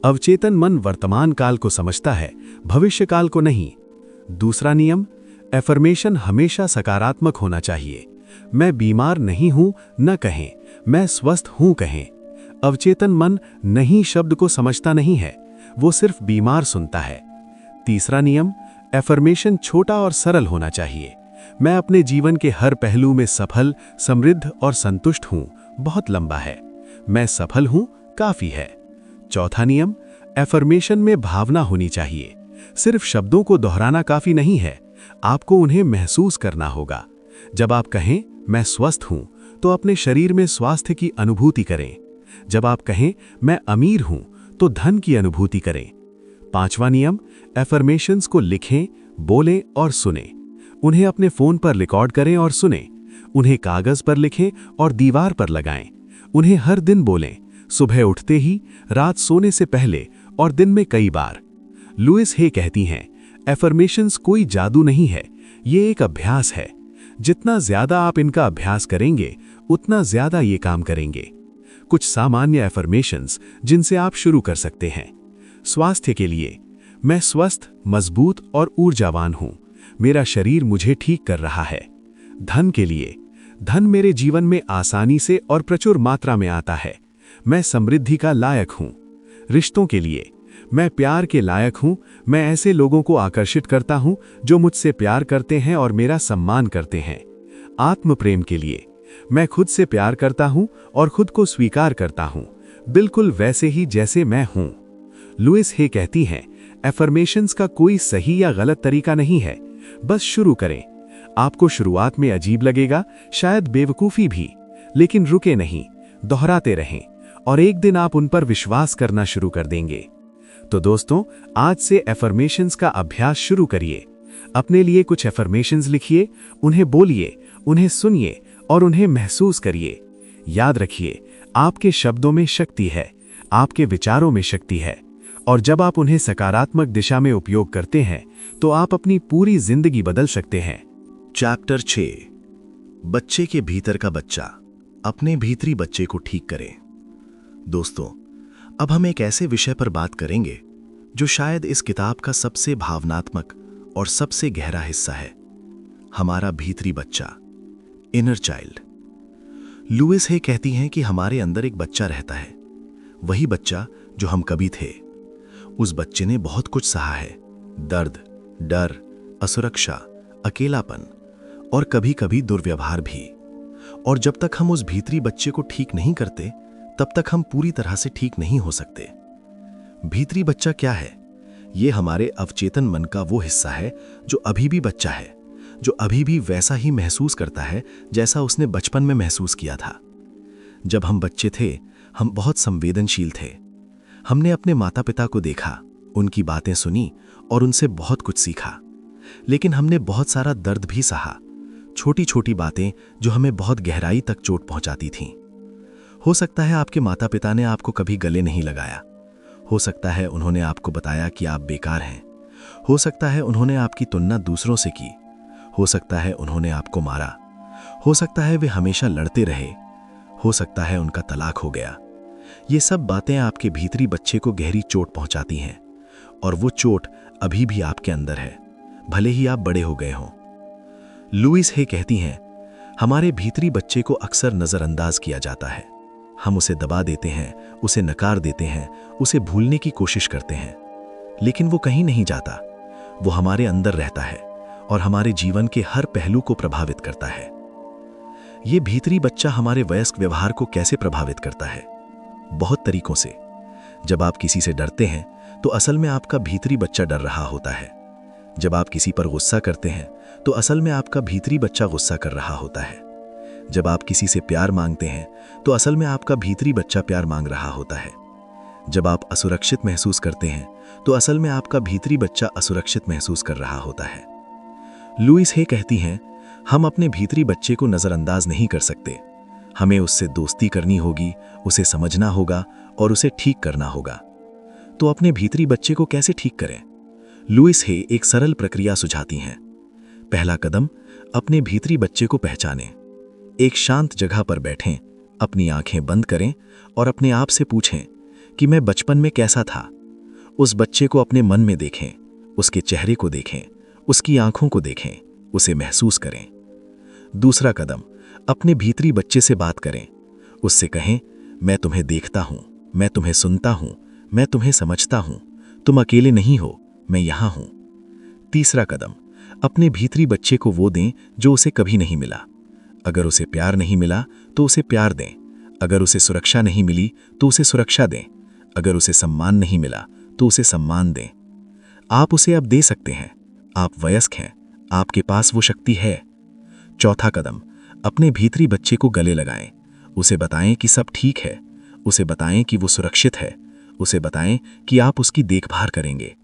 अवचेतन मन वर्तमान काल को समझता है, भविष्य काल को नहीं। दूसरा नियम, एफर्मेशन हमेशा सकारात्मक होना चाहिए। मैं बीमार नहीं हूं न कहें, मैं स्वस्थ हूं कहें। अवचेतन मन नहीं शब्द को समझता नहीं है, वो सिर्फ बीमार सुनता है। तीसरा नियम, एफर्मेशन छोटा और सरल होना चाहिए। मैं अपने जीवन के हर पहलू में सफल, समृद्ध और संतुष्ट हूं, बहुत लंबा है। मैं सफल हूं, काफी है। चौथा नियम, एफर्मेशन में भावना होनी चाहिए। सिर्फ शब्दों को दोहराना काफी नहीं है, आपको उन्हें महसूस करना होगा। जब आप कहें मैं स्वस्थ हूं, तो अपने शरीर में स्वास्थ्य की अनुभूति करें। जब आप कहें मैं अमीर हूं, तो धन की अनुभूति करें। पांचवा नियम, एफर्मेशंस को लिखें, बोलें और सुनें। उन्हें अपने फोन पर रिकॉर्ड करें और सुनें। उन्हें कागज पर लिखें और दीवार पर लगाएं। उन्हें हर दिन बोलें, सुबह उठते ही, रात सोने से पहले और दिन में कई बार। लुइस हे कहती हैं, एफर्मेशंस कोई जादू नहीं है, ये एक अभ्यास है। जितना ज्यादा आप इनका अभ्यास करेंगे, उतना ज्यादा ये काम करेंगे। कुछ सामान्य एफर्मेशंस जिनसे आप शुरू कर सकते हैं। स्वास्थ्य के लिए, मैं स्वस्थ, मजबूत और ऊर्जावान हूं। मेरा शरीर मुझे ठीक कर रहा है। धन के लिए, धन मेरे जीवन में आसानी से और प्रचुर मात्रा में आता है। मैं समृद्धि का लायक हूं। रिश्तों के लिए, मैं प्यार के लायक हूं। मैं ऐसे लोगों को आकर्षित करता हूं जो मुझसे प्यार करते हैं और मेरा सम्मान करते हैं। आत्म प्रेम के लिए, मैं खुद से प्यार करता हूं और खुद को स्वीकार करता हूं, बिल्कुल वैसे ही जैसे मैं हूं। लुइस हे कहती हैं, एफर्मेशंस का कोई सही या गलत तरीका नहीं है, बस शुरू करें। आपको शुरुआत में अजीब लगेगा, शायद बेवकूफी भी, लेकिन रुके नहीं, दोहराते रहें और एक दिन आप उन पर विश्वास करना शुरू कर देंगे। तो दोस्तों, आज से एफर्मेशंस का अभ्यास शुरू करिए। अपने लिए कुछ एफर्मेशंस लिखिए, उन्हें बोलिए, उन्हें सुनिए और उन्हें महसूस करिए। याद रखिए, आपके शब्दों में शक्ति है, आपके विचारों में शक्ति है, और जब आप उन्हें सकारात्मक दिशा में उपयोग करते हैं, तो आप अपनी पूरी जिंदगी बदल सकते हैं। चैप्टर 6, बच्चे के भीतर का बच्चा, अपने भीतरी बच्चे को ठीक करें। दोस्तों, अब हम एक ऐसे विषय पर बात करेंगे जो शायद इस किताब का सबसे भावनात्मक और सबसे गहरा हिस्सा है, हमारा भीतरी बच्चा, इनर चाइल्ड। लुइस हे कहती हैं कि हमारे अंदर एक बच्चा रहता है, वही बच्चा जो हम कभी थे। उस बच्चे ने बहुत कुछ सहा है, दर्द, डर, असुरक्षा, अकेलापन और कभी कभी दुर्व्यवहार भी। और जब तक हम उस भीतरी बच्चे को ठीक नहीं करते, तब तक हम पूरी तरह से ठीक नहीं हो सकते। भीतरी बच्चा क्या है? ये हमारे अवचेतन मन का वो हिस्सा है जो अभी भी बच्चा है, जो अभी भी वैसा ही महसूस करता है जैसा उसने बचपन में महसूस किया था। जब हम बच्चे थे, हम बहुत संवेदनशील थे। हमने अपने माता पिता को देखा, उनकी बातें सुनी और उनसे बहुत कुछ सीखा। लेकिन हमने बहुत सारा दर्द भी सहा, छोटी छोटी बातें जो हमें बहुत गहराई तक चोट पहुंचाती थीं। हो सकता है आपके माता पिता ने आपको कभी गले नहीं लगाया। हो सकता है उन्होंने आपको बताया कि आप बेकार हैं। हो सकता है उन्होंने आपकी तुलना दूसरों से की। हो सकता है उन्होंने आपको मारा। हो सकता है वे हमेशा लड़ते रहे। हो सकता है उनका तलाक हो गया। ये सब बातें आपके भीतरी बच्चे को गहरी चोट पहुंचाती हैं, और वो चोट अभी भी आपके अंदर है, भले ही आप बड़े हो गए हों। लुइस हे कहती हैं, हमारे भीतरी बच्चे को अक्सर नज़रअंदाज किया जाता है। हम उसे दबा देते हैं, उसे नकार देते हैं, उसे भूलने की कोशिश करते हैं, लेकिन वो कहीं नहीं जाता। वो हमारे अंदर रहता है और हमारे जीवन के हर पहलू को प्रभावित करता है। ये भीतरी बच्चा हमारे वयस्क व्यवहार को कैसे प्रभावित करता है? बहुत तरीकों से। जब आप किसी से डरते हैं तो असल में आपका भीतरी बच्चा डर रहा होता है। जब आप किसी पर गुस्सा करते हैं तो असल में आपका भीतरी बच्चा गुस्सा कर रहा होता है। जब आप किसी से प्यार मांगते हैं तो असल में आपका भीतरी बच्चा प्यार मांग रहा होता है। जब आप असुरक्षित महसूस करते हैं तो असल में आपका भीतरी बच्चा असुरक्षित महसूस कर रहा होता है। लुइस हे कहती हैं, हम अपने भीतरी बच्चे को नज़रअंदाज नहीं कर सकते। हमें उससे दोस्ती करनी होगी, उसे समझना होगा और उसे ठीक करना होगा। तो अपने भीतरी बच्चे को कैसे ठीक करें? लुइस हे एक सरल प्रक्रिया सुझाती हैं। पहला कदम, अपने भीतरी बच्चे को पहचानें। एक शांत जगह पर बैठें, अपनी आंखें बंद करें और अपने आप से पूछें कि मैं बचपन में कैसा था। उस बच्चे को अपने मन में देखें, उसके चेहरे को देखें, उसकी आंखों को देखें, उसे महसूस करें। दूसरा कदम, अपने भीतरी बच्चे से बात करें। उससे कहें, मैं तुम्हें देखता हूं, मैं तुम्हें सुनता हूं, मैं तुम्हें समझता हूं, तुम अकेले नहीं हो, मैं यहां हूं। तीसरा कदम, अपने भीतरी बच्चे को वो दें जो उसे कभी नहीं मिला। अगर उसे प्यार नहीं मिला तो उसे प्यार दें। अगर उसे सुरक्षा नहीं मिली तो उसे सुरक्षा दें। अगर उसे सम्मान नहीं मिला तो उसे सम्मान दें। आप उसे अब दे सकते हैं। आप वयस्क हैं, आपके पास वो शक्ति है। चौथा कदम, अपने भीतरी बच्चे को गले लगाएं। उसे बताएं कि सब ठीक है। उसे बताएं कि वो सुरक्षित है। उसे बताएं कि आप उसकी देखभाल करेंगे।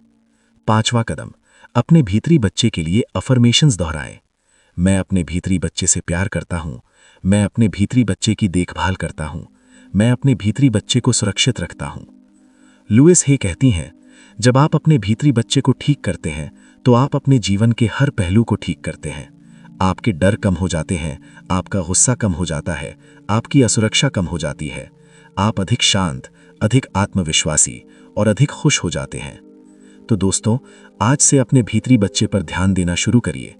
पांचवा कदम, अपने भीतरी बच्चे के लिए अफर्मेशंस दोहराएं। मैं अपने भीतरी बच्चे से प्यार करता हूं। मैं अपने भीतरी बच्चे की देखभाल करता हूं। मैं अपने भीतरी बच्चे को सुरक्षित रखता हूं। लुइस हे कहती हैं, जब आप अपने भीतरी बच्चे को ठीक करते हैं तो आप अपने जीवन के हर पहलू को ठीक करते हैं। आपके डर कम हो जाते हैं, आपका गुस्सा कम हो जाता है, आपकी असुरक्षा कम हो जाती है। आप अधिक शांत, अधिक आत्मविश्वासी और अधिक खुश हो जाते हैं। तो दोस्तों, आज से अपने भीतरी बच्चे पर ध्यान देना शुरू करिए।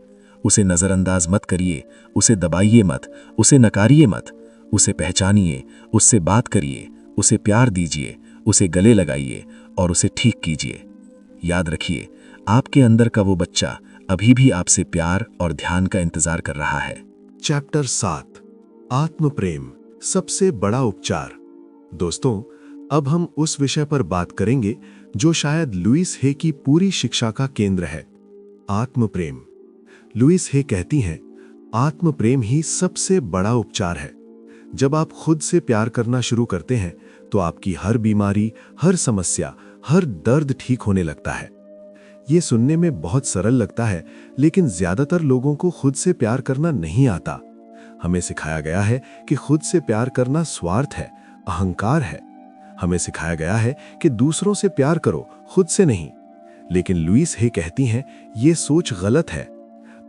उसे नज़रअंदाज मत करिए, उसे दबाइए मत, उसे नकारिए मत। उसे पहचानिए, उससे बात करिए, उसे प्यार दीजिए, उसे गले लगाइए और उसे ठीक कीजिए। याद रखिए, आपके अंदर का वो बच्चा अभी भी आपसे प्यार और ध्यान का इंतजार कर रहा है। चैप्टर 7, आत्म प्रेम, सबसे बड़ा उपचार। दोस्तों, अब हम उस विषय पर बात करेंगे जो शायद लुइस हे की पूरी शिक्षा का केंद्र है, आत्म प्रेम। लुइस हे कहती हैं, आत्म प्रेम ही सबसे बड़ा उपचार है। जब आप खुद से प्यार करना शुरू करते हैं तो आपकी हर बीमारी, हर समस्या, हर दर्द ठीक होने लगता है। ये सुनने में बहुत सरल लगता है, लेकिन ज्यादातर लोगों को खुद से प्यार करना नहीं आता। हमें सिखाया गया है कि खुद से प्यार करना स्वार्थ है, अहंकार है। हमें सिखाया गया है कि दूसरों से प्यार करो, खुद से नहीं। लेकिन लुइस हे कहती हैं, ये सोच गलत है।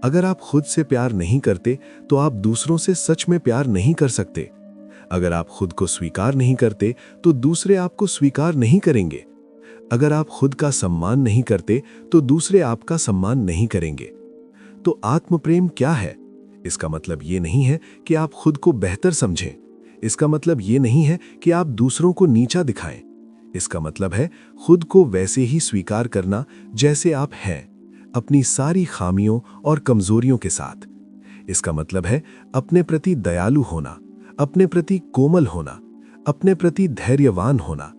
अगर आप खुद से प्यार नहीं करते तो आप दूसरों से सच में प्यार नहीं कर सकते। अगर आप खुद को स्वीकार नहीं करते तो दूसरे आपको स्वीकार नहीं करेंगे। अगर आप खुद का सम्मान नहीं करते तो दूसरे आपका सम्मान नहीं करेंगे। तो आत्म प्रेम क्या है? इसका मतलब ये नहीं है कि आप खुद को बेहतर समझें। इसका मतलब ये नहीं है कि आप दूसरों को नीचा दिखाएं। इसका मतलब है खुद को वैसे ही स्वीकार करना जैसे आप हैं, अपनी सारी खामियों और कमजोरियों के साथ। इसका मतलब है अपने प्रति दयालु होना, अपने प्रति कोमल होना, अपने प्रति धैर्यवान होना।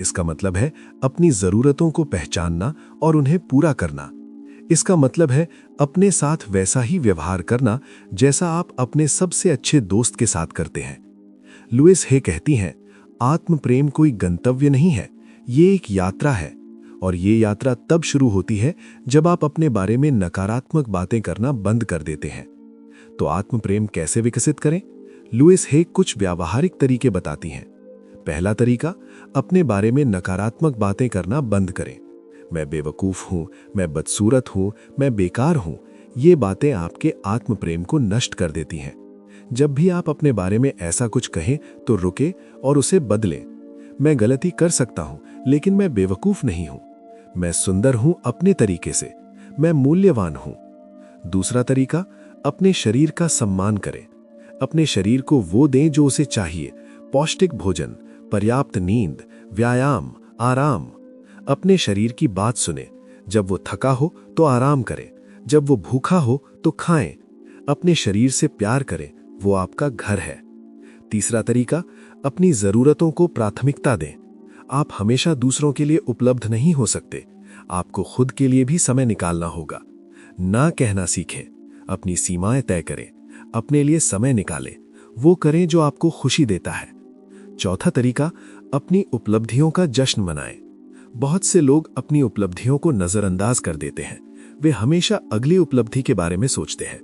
इसका मतलब है अपनी जरूरतों को पहचानना और उन्हें पूरा करना। इसका मतलब है अपने साथ वैसा ही व्यवहार करना जैसा आप अपने सबसे अच्छे दोस्त के साथ करते हैं। लुइस हे कहती हैं, आत्म प्रेम कोई गंतव्य नहीं है, ये एक यात्रा है, और ये यात्रा तब शुरू होती है जब आप अपने बारे में नकारात्मक बातें करना बंद कर देते हैं। तो आत्म प्रेम कैसे विकसित करें? लुइस हे कुछ व्यावहारिक तरीके बताती हैं। पहला तरीका, अपने बारे में नकारात्मक बातें करना बंद करें। मैं बेवकूफ हूं, मैं बदसूरत हूं, मैं बेकार हूं, ये बातें आपके आत्म प्रेम को नष्ट कर देती हैं। जब भी आप अपने बारे में ऐसा कुछ कहें तो रुके और उसे बदलें। मैं गलती कर सकता हूं, लेकिन मैं बेवकूफ नहीं हूं। मैं सुंदर हूं अपने तरीके से, मैं मूल्यवान हूं। दूसरा तरीका, अपने शरीर का सम्मान करें। अपने शरीर को वो दें जो उसे चाहिए, पौष्टिक भोजन, पर्याप्त नींद, व्यायाम, आराम। अपने शरीर की बात सुने। जब वो थका हो तो आराम करें, जब वो भूखा हो तो खाएं। अपने शरीर से प्यार करें, वो आपका घर है। तीसरा तरीका, अपनी जरूरतों को प्राथमिकता दें। आप हमेशा दूसरों के लिए उपलब्ध नहीं हो सकते, आपको खुद के लिए भी समय निकालना होगा। ना कहना सीखें, अपनी सीमाएं तय करें, अपने लिए समय निकालें, वो करें जो आपको खुशी देता है। चौथा तरीका, अपनी उपलब्धियों का जश्न मनाएं। बहुत से लोग अपनी उपलब्धियों को नजरअंदाज कर देते हैं। वे हमेशा अगली उपलब्धि के बारे में सोचते हैं,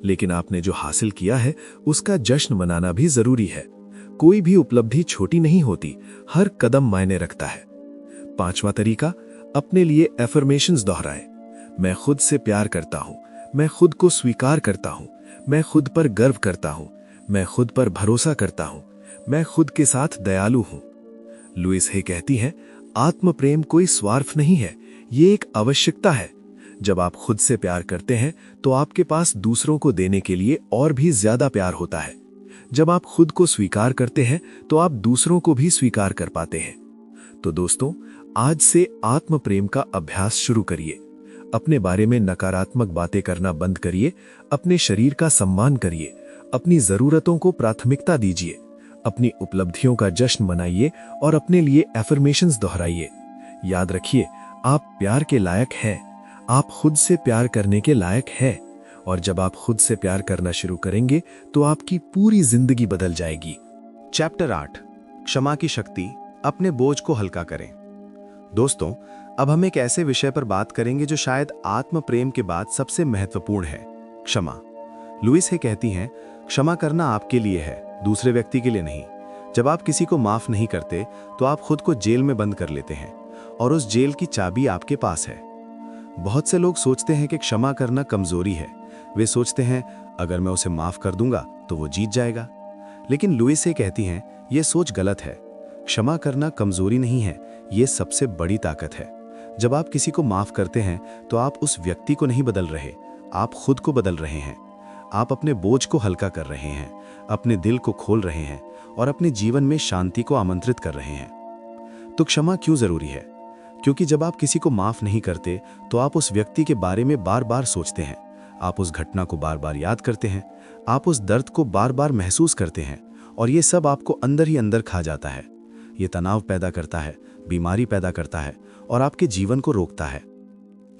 लेकिन आपने जो हासिल किया है उसका जश्न मनाना भी जरूरी है। कोई भी उपलब्धि छोटी नहीं होती, हर कदम मायने रखता है। पांचवा तरीका, अपने लिए एफर्मेशंस दोहराएं। मैं खुद से प्यार करता हूं, मैं खुद को स्वीकार करता हूं, मैं खुद पर गर्व करता हूं, मैं खुद पर भरोसा करता हूं, मैं खुद के साथ दयालु हूं। लुइस हे कहती हैं, आत्म प्रेम कोई स्वार्थ नहीं है, ये एक आवश्यकता है। जब आप खुद से प्यार करते हैं तो आपके पास दूसरों को देने के लिए और भी ज्यादा प्यार होता है। जब आप खुद को स्वीकार करते हैं तो आप दूसरों को भी स्वीकार कर पाते हैं। तो दोस्तों, आज से आत्म प्रेम का अभ्यास शुरू करिए। अपने बारे में नकारात्मक बातें करना बंद करिए, अपने शरीर का सम्मान करिए, अपनी जरूरतों को प्राथमिकता दीजिए, अपनी उपलब्धियों का जश्न मनाइए और अपने लिए एफर्मेशंस दोहराइए। याद रखिए, आप प्यार के लायक हैं, आप खुद से प्यार करने के लायक हैं, और जब आप खुद से प्यार करना शुरू करेंगे तो आपकी पूरी जिंदगी बदल जाएगी। चैप्टर 8, क्षमा की शक्ति, अपने बोझ को हल्का करें। दोस्तों, अब हम एक ऐसे विषय पर बात करेंगे जो शायद आत्म प्रेम के बाद सबसे महत्वपूर्ण है, क्षमा। लुइस हे कहती हैं, क्षमा करना आपके लिए है, दूसरे व्यक्ति के लिए नहीं। जब आप किसी को माफ नहीं करते तो आप खुद को जेल में बंद कर लेते हैं, और उस जेल की चाबी आपके पास है। बहुत से लोग सोचते हैं कि क्षमा करना कमजोरी है। वे सोचते हैं, अगर मैं उसे माफ कर दूंगा तो वो जीत जाएगा। लेकिन लुइस हे कहती हैं, यह सोच गलत है। क्षमा करना कमजोरी नहीं है, ये सबसे बड़ी ताकत है। जब आप किसी को माफ करते हैं तो आप उस व्यक्ति को नहीं बदल रहे, आप खुद को बदल रहे हैं। आप अपने बोझ को हल्का कर रहे हैं, अपने दिल को खोल रहे हैं और अपने जीवन में शांति को आमंत्रित कर रहे हैं। तो क्षमा क्यों जरूरी है? क्योंकि जब आप किसी को माफ नहीं करते तो आप उस व्यक्ति के बारे में बार बार सोचते हैं, आप उस घटना को बार बार याद करते हैं, आप उस दर्द को बार बार महसूस करते हैं, और ये सब आपको अंदर ही अंदर खा जाता है। ये तनाव पैदा करता है, बीमारी पैदा करता है और आपके जीवन को रोकता है।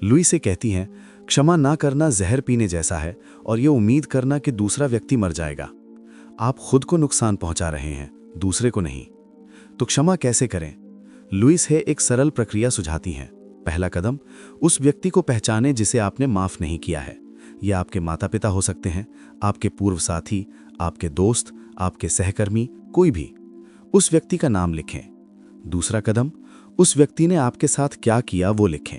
लुइस हे कहती हैं, क्षमा ना करना जहर पीने जैसा है, और ये उम्मीद करना कि दूसरा व्यक्ति मर जाएगा। आप खुद को नुकसान पहुंचा रहे हैं, दूसरे को नहीं। तो क्षमा कैसे करें? लुइस हे एक सरल प्रक्रिया सुझाती हैं। पहला कदम, उस व्यक्ति को पहचानें जिसे आपने माफ नहीं किया है। ये आपके माता पिता हो सकते हैं, आपके पूर्व साथी, आपके दोस्त, आपके सहकर्मी, कोई भी। उस व्यक्ति का नाम लिखें। दूसरा कदम, उस व्यक्ति ने आपके साथ क्या किया वो लिखें।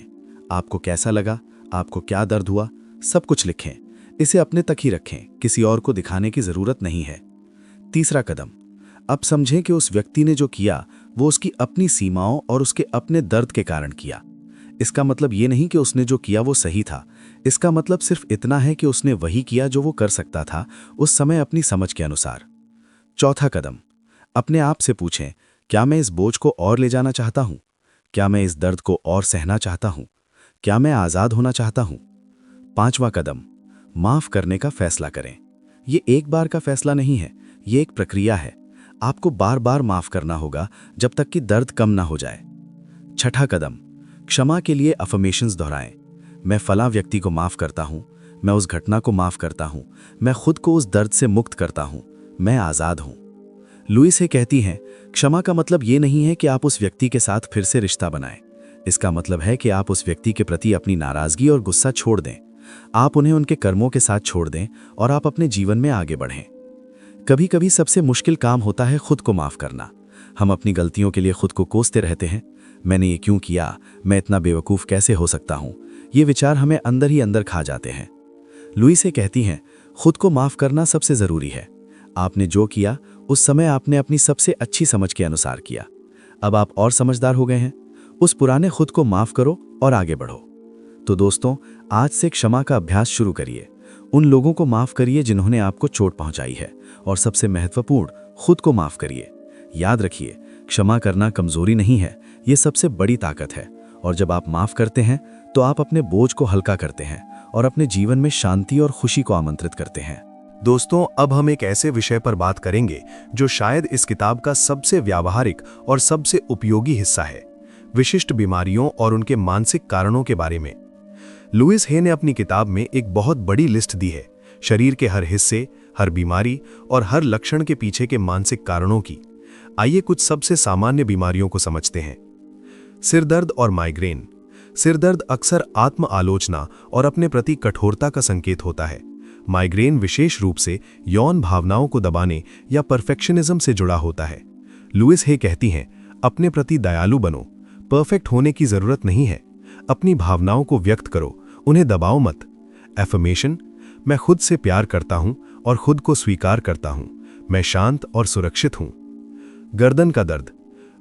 आपको कैसा लगा, आपको क्या दर्द हुआ, सब कुछ लिखें। इसे अपने तक ही रखें, किसी और को दिखाने की जरूरत नहीं है। तीसरा कदम, अब समझें कि उस व्यक्ति ने जो किया वो उसकी अपनी सीमाओं और उसके अपने दर्द के कारण किया। इसका मतलब ये नहीं कि उसने जो किया वो सही था, इसका मतलब सिर्फ इतना है कि उसने वही किया जो वो कर सकता था उस समय अपनी समझ के अनुसार। चौथा कदम, अपने आप से पूछें, क्या मैं इस बोझ को और ले जाना चाहता हूं? क्या मैं इस दर्द को और सहना चाहता हूं? क्या मैं आजाद होना चाहता हूं? पांचवा कदम, माफ करने का फैसला करें। ये एक बार का फैसला नहीं है, ये एक प्रक्रिया है। आपको बार बार माफ करना होगा जब तक कि दर्द कम ना हो जाए। छठा कदम, क्षमा के लिए अफर्मेशंस दोहराएं। मैं फला व्यक्ति को माफ करता हूँ, मैं उस घटना को माफ करता हूँ, मैं खुद को उस दर्द से मुक्त करता हूँ, मैं आज़ाद हूँ। लुइस हे कहती हैं, क्षमा का मतलब ये नहीं है कि आप उस व्यक्ति के साथ फिर से रिश्ता बनाएं। इसका मतलब है कि आप उस व्यक्ति के प्रति अपनी नाराज़गी और गुस्सा छोड़ दें। आप उन्हें उनके कर्मों के साथ छोड़ दें और आप अपने जीवन में आगे बढ़ें। कभी कभी सबसे मुश्किल काम होता है खुद को माफ़ करना। हम अपनी गलतियों के लिए खुद को कोसते रहते हैं। मैंने ये क्यों किया, मैं इतना बेवकूफ़ कैसे हो सकता हूँ, ये विचार हमें अंदर ही अंदर खा जाते हैं। लुइस हे कहती हैं, खुद को माफ़ करना सबसे ज़रूरी है। आपने जो किया उस समय आपने अपनी सबसे अच्छी समझ के अनुसार किया। अब आप और समझदार हो गए हैं। उस पुराने खुद को माफ़ करो और आगे बढ़ो। तो दोस्तों, आज से क्षमा का अभ्यास शुरू करिए। उन लोगों को माफ़ करिए जिन्होंने आपको चोट पहुंचाई है, और सबसे महत्वपूर्ण, खुद को माफ़ करिए। याद रखिए, क्षमा करना कमज़ोरी नहीं है, ये सबसे बड़ी ताकत है। और जब आप माफ़ करते हैं तो आप अपने बोझ को हल्का करते हैं और अपने जीवन में शांति और खुशी को आमंत्रित करते हैं। दोस्तों, अब हम एक ऐसे विषय पर बात करेंगे जो शायद इस किताब का सबसे व्यावहारिक और सबसे उपयोगी हिस्सा है, विशिष्ट बीमारियों और उनके मानसिक कारणों के बारे में। लुइस हे ने अपनी किताब में एक बहुत बड़ी लिस्ट दी है, शरीर के हर हिस्से, हर बीमारी और हर लक्षण के पीछे के मानसिक कारणों की। आइए कुछ सबसे सामान्य बीमारियों को समझते हैं। सिरदर्द और माइग्रेन। सिरदर्द अक्सर आत्म आलोचना और अपने प्रति कठोरता का संकेत होता है। माइग्रेन विशेष रूप से यौन भावनाओं को दबाने या परफेक्शनिज्म से जुड़ा होता है। लुइस हे कहती हैं, अपने प्रति दयालु बनो। परफेक्ट होने की जरूरत नहीं है। अपनी भावनाओं को व्यक्त करो, उन्हें दबाओ मत। एफर्मेशन, मैं खुद से प्यार करता हूं और खुद को स्वीकार करता हूं। मैं शांत और सुरक्षित हूं। गर्दन का दर्द।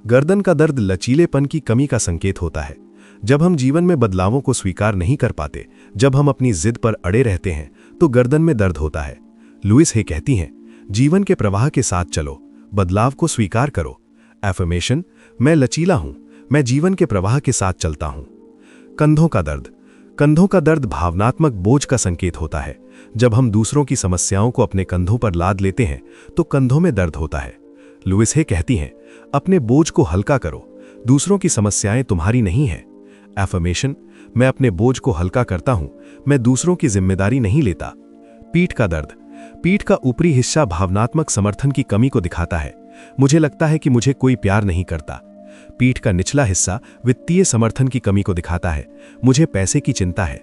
गर्दन का दर्द लचीलेपन की कमी का संकेत होता है। जब हम जीवन में बदलावों को स्वीकार नहीं कर पाते, जब हम अपनी जिद पर अड़े रहते हैं, तो गर्दन में दर्द होता है। लुइस हे कहती हैं, जीवन के प्रवाह के साथ चलो, बदलाव को स्वीकार करो। एफर्मेशन, मैं लचीला हूं, मैं जीवन के प्रवाह के साथ चलता हूं। कंधों का दर्द। कंधों का दर्द भावनात्मक बोझ का संकेत होता है। जब हम दूसरों की समस्याओं को अपने कंधों पर लाद लेते हैं तो कंधों में दर्द होता है। लुइस हे कहती हैं, अपने बोझ को हल्का करो, दूसरों की समस्याएं तुम्हारी नहीं है। एफर्मेशन, मैं अपने बोझ को हल्का करता हूं, मैं दूसरों की जिम्मेदारी नहीं लेता। पीठ का दर्द। पीठ का ऊपरी हिस्सा भावनात्मक समर्थन की कमी को दिखाता है। मुझे लगता है कि मुझे कोई प्यार नहीं करता। पीठ का निचला हिस्सा वित्तीय समर्थन की कमी को दिखाता है। मुझे पैसे की चिंता है।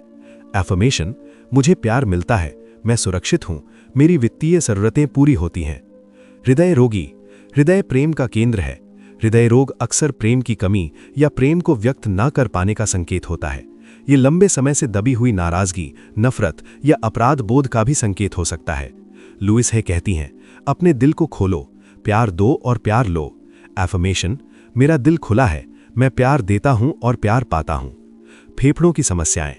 एफर्मेशन, मुझे प्यार मिलता है, मैं सुरक्षित हूं, मेरी वित्तीय जरूरतें पूरी होती हैं। हृदय रोगी। हृदय प्रेम का केंद्र है। हृदय रोग अक्सर प्रेम की कमी या प्रेम को व्यक्त न कर पाने का संकेत होता है। ये लंबे समय से दबी हुई नाराजगी, नफरत या अपराध बोध का भी संकेत हो सकता है। लुइस हे कहती हैं, अपने दिल को खोलो, प्यार दो और प्यार लो। एफर्मेशन, मेरा दिल खुला है, मैं प्यार देता हूं और प्यार पाता हूं। फेफड़ों की समस्याएं।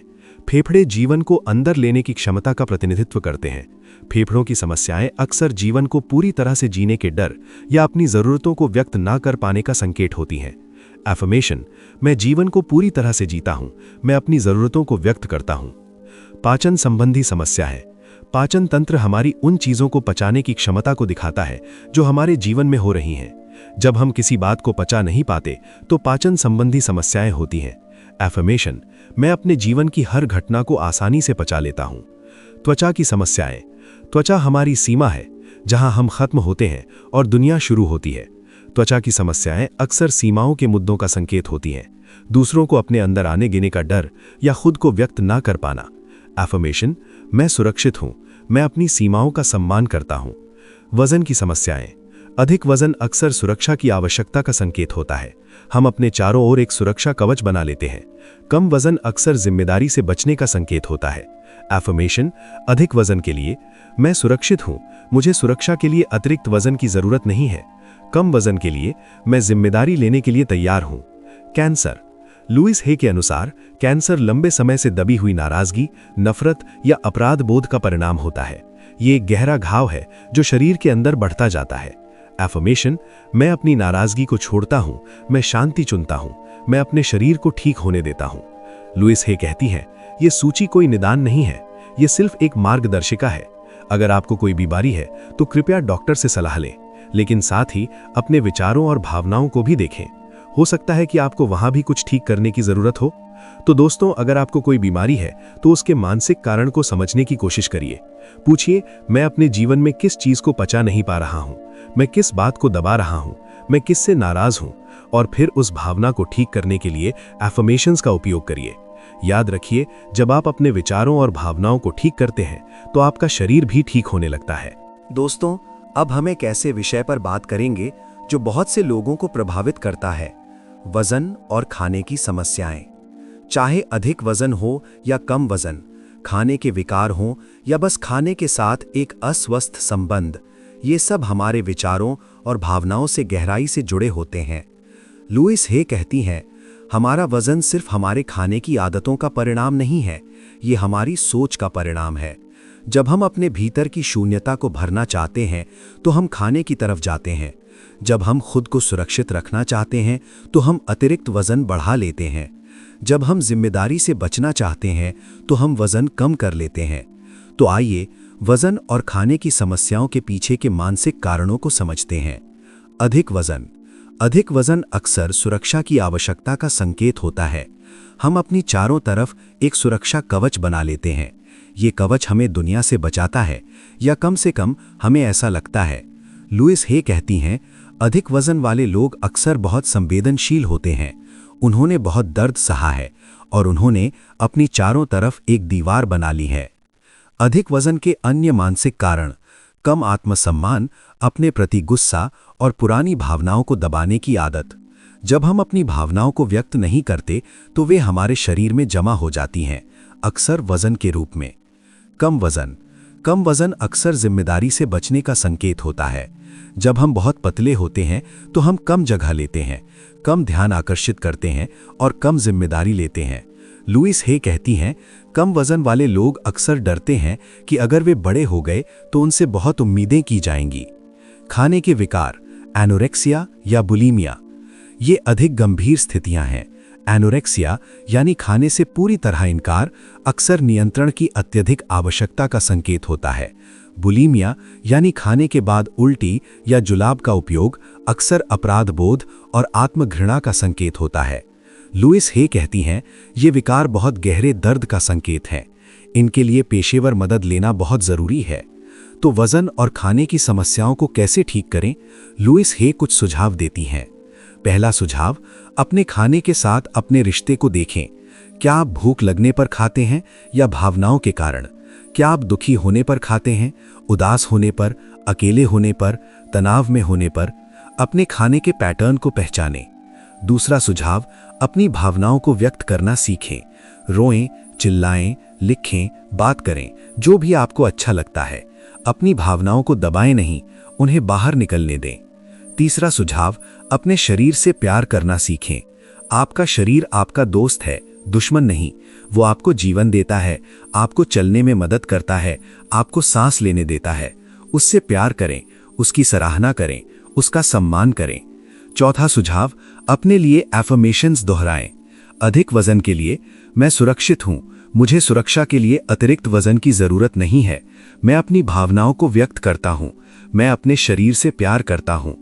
फेफड़े जीवन को अंदर लेने की क्षमता का प्रतिनिधित्व करते हैं। फेफड़ों की समस्याएं अक्सर जीवन को पूरी तरह से जीने के डर या अपनी जरूरतों को व्यक्त ना कर पाने का संकेत होती हैं। एफर्मेशन, मैं जीवन को पूरी तरह से जीता हूं, मैं अपनी जरूरतों को व्यक्त करता हूं। पाचन संबंधी समस्याएं। पाचन तंत्र हमारी उन चीजों को पचाने की क्षमता को दिखाता है जो हमारे जीवन में हो रही हैं। जब हम किसी बात को पचा नहीं पाते तो पाचन संबंधी समस्याएं होती हैं। एफर्मेशन, मैं अपने जीवन की हर घटना को आसानी से पचा लेता हूं। त्वचा की समस्याएं। त्वचा हमारी सीमा है, जहां हम खत्म होते हैं और दुनिया शुरू होती है। त्वचा की समस्याएं अक्सर सीमाओं के मुद्दों का संकेत होती हैं। दूसरों को अपने अंदर आने गिने का डर या खुद को व्यक्त ना कर पाना। एफर्मेशन, मैं सुरक्षित हूं, मैं अपनी सीमाओं का सम्मान करता हूं। वजन की समस्याएं। अधिक वजन अक्सर सुरक्षा की आवश्यकता का संकेत होता है। हम अपने चारों ओर एक सुरक्षा कवच बना लेते हैं। कम वजन अक्सर जिम्मेदारी से बचने का संकेत होता है। एफर्मेशन, अधिक वजन के लिए, मैं सुरक्षित हूं, मुझे सुरक्षा के लिए अतिरिक्त वजन की जरूरत नहीं है। कम वजन के लिए, मैं जिम्मेदारी लेने के लिए तैयार हूं। कैंसर। लुइस हे के अनुसार कैंसर लंबे समय से दबी हुई नाराजगी, नफरत या अपराध बोध का परिणाम होता है। ये एक गहरा घाव है जो शरीर के अंदर बढ़ता जाता है। एफर्मेशन, मैं अपनी नाराजगी को छोड़ता हूं, मैं शांति चुनता हूं, मैं अपने शरीर को ठीक होने देता हूं। लुइस हे कहती हैं, ये सूची कोई निदान नहीं है, ये सिर्फ एक मार्गदर्शिका है। अगर आपको कोई बीमारी है तो कृपया डॉक्टर से सलाह लें, लेकिन साथ ही अपने विचारों और भावनाओं को भी देखें। हो सकता है कि आपको वहां भी कुछ ठीक करने की जरूरत हो। तो दोस्तों, अगर आपको कोई बीमारी है तो उसके मानसिक कारण को समझने की कोशिश करिए। पूछिए, मैं अपने जीवन में किस चीज को पचा नहीं पा रहा हूं, मैं किस बात को दबा रहा हूं, मैं किससे नाराज हूं, और फिर उस भावना को ठीक करने के लिए एफर्मेशंस का उपयोग करिए। याद रखिए, जब आप अपने विचारों और भावनाओं को ठीक करते हैं तो आपका शरीर भी ठीक होने लगता है। दोस्तों, अब हम एक ऐसे विषय पर बात करेंगे जो बहुत से लोगों को प्रभावित करता है, वजन और खाने की समस्याएं। चाहे अधिक वजन हो या कम वजन, खाने के विकार हों या बस खाने के साथ एक अस्वस्थ संबंध, ये सब हमारे विचारों और भावनाओं से गहराई से जुड़े होते हैं। लुइस हे कहती हैं, हमारा वजन सिर्फ हमारे खाने की आदतों का परिणाम नहीं है, ये हमारी सोच का परिणाम है। जब हम अपने भीतर की शून्यता को भरना चाहते हैं तो हम खाने की तरफ जाते हैं। जब हम खुद को सुरक्षित रखना चाहते हैं तो हम अतिरिक्त वजन बढ़ा लेते हैं। जब हम जिम्मेदारी से बचना चाहते हैं तो हम वजन कम कर लेते हैं। तो आइए वजन और खाने की समस्याओं के पीछे के मानसिक कारणों को समझते हैं। अधिक वजन अक्सर सुरक्षा की आवश्यकता का संकेत होता है। हम अपनी चारों तरफ एक सुरक्षा कवच बना लेते हैं। ये कवच हमें दुनिया से बचाता है, या कम से कम हमें ऐसा लगता है। लुइस हे कहती हैं, अधिक वजन वाले लोग अक्सर बहुत संवेदनशील होते हैं। उन्होंने बहुत दर्द सहा है और उन्होंने अपनी चारों तरफ एक दीवार बना ली है। अधिक वजन के अन्य मानसिक कारण कम आत्मसम्मान, अपने प्रति गुस्सा और पुरानी भावनाओं को दबाने की आदत। जब हम अपनी भावनाओं को व्यक्त नहीं करते तो वे हमारे शरीर में जमा हो जाती हैं, अक्सर वजन के रूप में। कम वजन अक्सर जिम्मेदारी से बचने का संकेत होता है। जब हम बहुत पतले होते हैं तो हम कम जगह लेते हैं, कम ध्यान आकर्षित करते हैं और कम जिम्मेदारी लेते हैं। लुइस हे कहती हैं, कम वजन वाले लोग अक्सर डरते हैं कि अगर वे बड़े हो गए तो उनसे बहुत उम्मीदें की जाएंगी। खाने के विकार, एनोरेक्सिया या बुलिमिया, ये अधिक गंभीर स्थितियां हैं। एनोरेक्सिया यानी खाने से पूरी तरह इनकार, अक्सर नियंत्रण की अत्यधिक आवश्यकता का संकेत होता है। बुलिमिया यानी खाने के बाद उल्टी या जुलाब का उपयोग, अक्सर अपराध बोध और आत्मघृणा का संकेत होता है। लुइस हे कहती हैं, ये विकार बहुत गहरे दर्द का संकेत हैं। इनके लिए पेशेवर मदद लेना बहुत जरूरी है। तो वजन और खाने की समस्याओं को कैसे ठीक करें? लुइस हे कुछ सुझाव देती हैं। पहला सुझाव, अपने खाने के साथ अपने रिश्ते को देखें। क्या आप भूख लगने पर खाते हैं या भावनाओं के कारण? क्या आप दुखी होने पर खाते हैं, उदास होने पर, अकेले होने पर, तनाव में होने पर? अपने खाने के पैटर्न को पहचानें। दूसरा सुझाव, अपनी भावनाओं को व्यक्त करना सीखें। रोएं, चिल्लाएं, लिखें, बात करें, जो भी आपको अच्छा लगता है। अपनी भावनाओं को दबाएं नहीं, उन्हें बाहर निकलने दें। तीसरा सुझाव, अपने शरीर से प्यार करना सीखें। आपका शरीर आपका दोस्त है, दुश्मन नहीं। वो आपको जीवन देता है, आपको चलने में मदद करता है, आपको सांस लेने देता है। उससे प्यार करें, उसकी सराहना करें, उसका सम्मान करें। चौथा सुझाव, अपने लिए एफर्मेशंस दोहराएं। अधिक वजन के लिए, मैं सुरक्षित हूं, मुझे सुरक्षा के लिए अतिरिक्त वजन की जरूरत नहीं है। मैं अपनी भावनाओं को व्यक्त करता हूं, मैं अपने शरीर से प्यार करता हूं।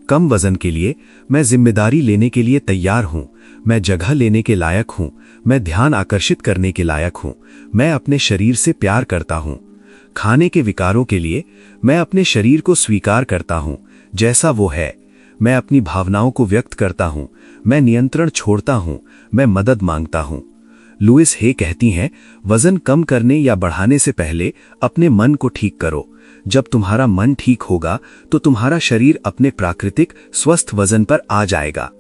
कम वजन के लिए, मैं जिम्मेदारी लेने के लिए तैयार हूं, मैं जगह लेने के लायक हूं, मैं ध्यान आकर्षित करने के लायक हूं, मैं अपने शरीर से प्यार करता हूं। खाने के विकारों के लिए, मैं अपने शरीर को स्वीकार करता हूं जैसा वो है, मैं अपनी भावनाओं को व्यक्त करता हूं, मैं नियंत्रण छोड़ता हूं, मैं मदद मांगता हूं। लुइस हे कहती हैं, वजन कम करने या बढ़ाने से पहले अपने मन को ठीक करो। जब तुम्हारा मन ठीक होगा तो तुम्हारा शरीर अपने प्राकृतिक स्वस्थ वजन पर आ जाएगा।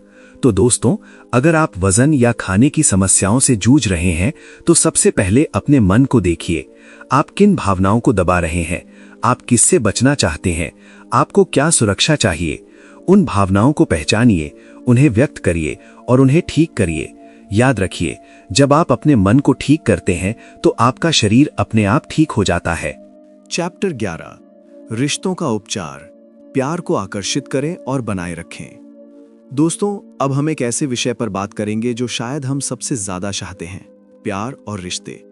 तो दोस्तों, अगर आप वजन या खाने की समस्याओं से जूझ रहे हैं तो सबसे पहले अपने मन को देखिए। आप किन भावनाओं को दबा रहे हैं? आप किससे बचना चाहते हैं? आपको क्या सुरक्षा चाहिए? उन भावनाओं को पहचानिए, उन्हें व्यक्त करिए और उन्हें ठीक करिए। याद रखिए, जब आप अपने मन को ठीक करते हैं तो आपका शरीर अपने आप ठीक हो जाता है। चैप्टर 11, रिश्तों का उपचार। प्यार को आकर्षित करें और बनाए रखें। दोस्तों, अब हम एक ऐसे विषय पर बात करेंगे जो शायद हम सबसे ज्यादा चाहते हैं, प्यार और रिश्ते।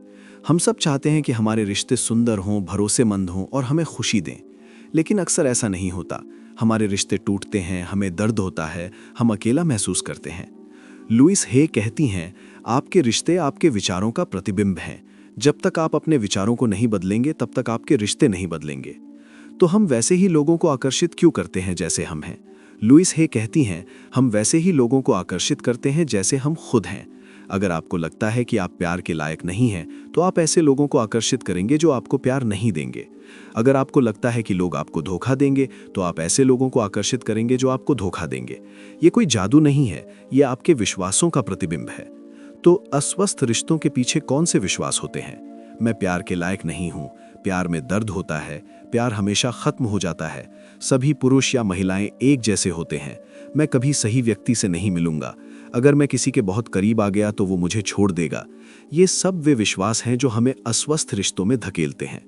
हम सब चाहते हैं कि हमारे रिश्ते सुंदर हों, भरोसेमंद हों और हमें खुशी दें, लेकिन अक्सर ऐसा नहीं होता। हमारे रिश्ते टूटते हैं, हमें दर्द होता है, हम अकेला महसूस करते हैं। लुइस हे कहती हैं, आपके रिश्ते आपके विचारों का प्रतिबिंब हैं। जब तक आप अपने विचारों को नहीं बदलेंगे तब तक आपके रिश्ते नहीं बदलेंगे। तो हम वैसे ही लोगों को आकर्षित क्यों करते हैं जैसे हम हैं? लुइस हे कहती हैं, हम वैसे ही लोगों को आकर्षित करते हैं जैसे हम खुद हैं। अगर आपको लगता है कि आप प्यार के लायक नहीं हैं, तो आप ऐसे लोगों को आकर्षित करेंगे जो आपको प्यार नहीं देंगे। अगर आपको लगता है कि लोग आपको धोखा देंगे, तो आप ऐसे लोगों को आकर्षित करेंगे जो आपको धोखा देंगे। ये कोई जादू नहीं है, ये आपके विश्वासों का प्रतिबिंब है। तो अस्वस्थ रिश्तों के पीछे कौन से विश्वास होते हैं? मैं प्यार के लायक नहीं हूँ, प्यार में दर्द होता है, प्यार हमेशा खत्म हो जाता है, सभी पुरुष या महिलाएं एक जैसे होते हैं, मैं कभी सही व्यक्ति से नहीं मिलूंगा, अगर मैं किसी के बहुत करीब आ गया तो वो मुझे छोड़ देगा। ये सब वे विश्वास हैं जो हमें अस्वस्थ रिश्तों में धकेलते हैं।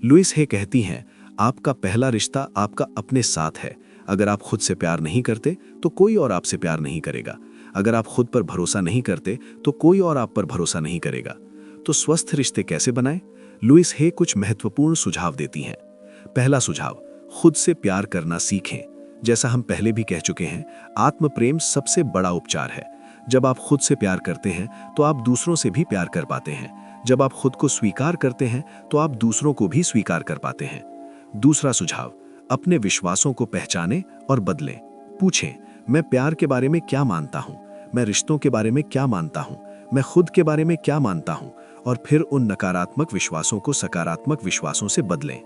लुइस हे कहती हैं, आपका पहला रिश्ता आपका अपने साथ है। अगर आप खुद से प्यार नहीं करते तो कोई और आपसे प्यार नहीं करेगा। अगर आप खुद पर भरोसा नहीं करते तो कोई और आप पर भरोसा नहीं करेगा। तो स्वस्थ रिश्ते कैसे बनाएं? लुइस हे कुछ महत्वपूर्ण सुझाव देती हैं। पहला सुझाव, खुद से प्यार करना सीखें। जैसा हम पहले भी कह चुके हैं, आत्म प्रेम सबसे बड़ा उपचार है। जब आप खुद से प्यार करते हैं तो आप दूसरों से भी प्यार कर पाते हैं। जब आप खुद को स्वीकार करते हैं तो आप दूसरों को भी स्वीकार कर पाते हैं। दूसरा सुझाव, अपने विश्वासों को पहचानें और बदलें। पूछें, मैं प्यार के बारे में क्या मानता हूँ, मैं रिश्तों के बारे में क्या मानता हूँ, मैं खुद के बारे में क्या मानता हूँ, और फिर उन नकारात्मक विश्वासों को सकारात्मक विश्वासों से बदलें।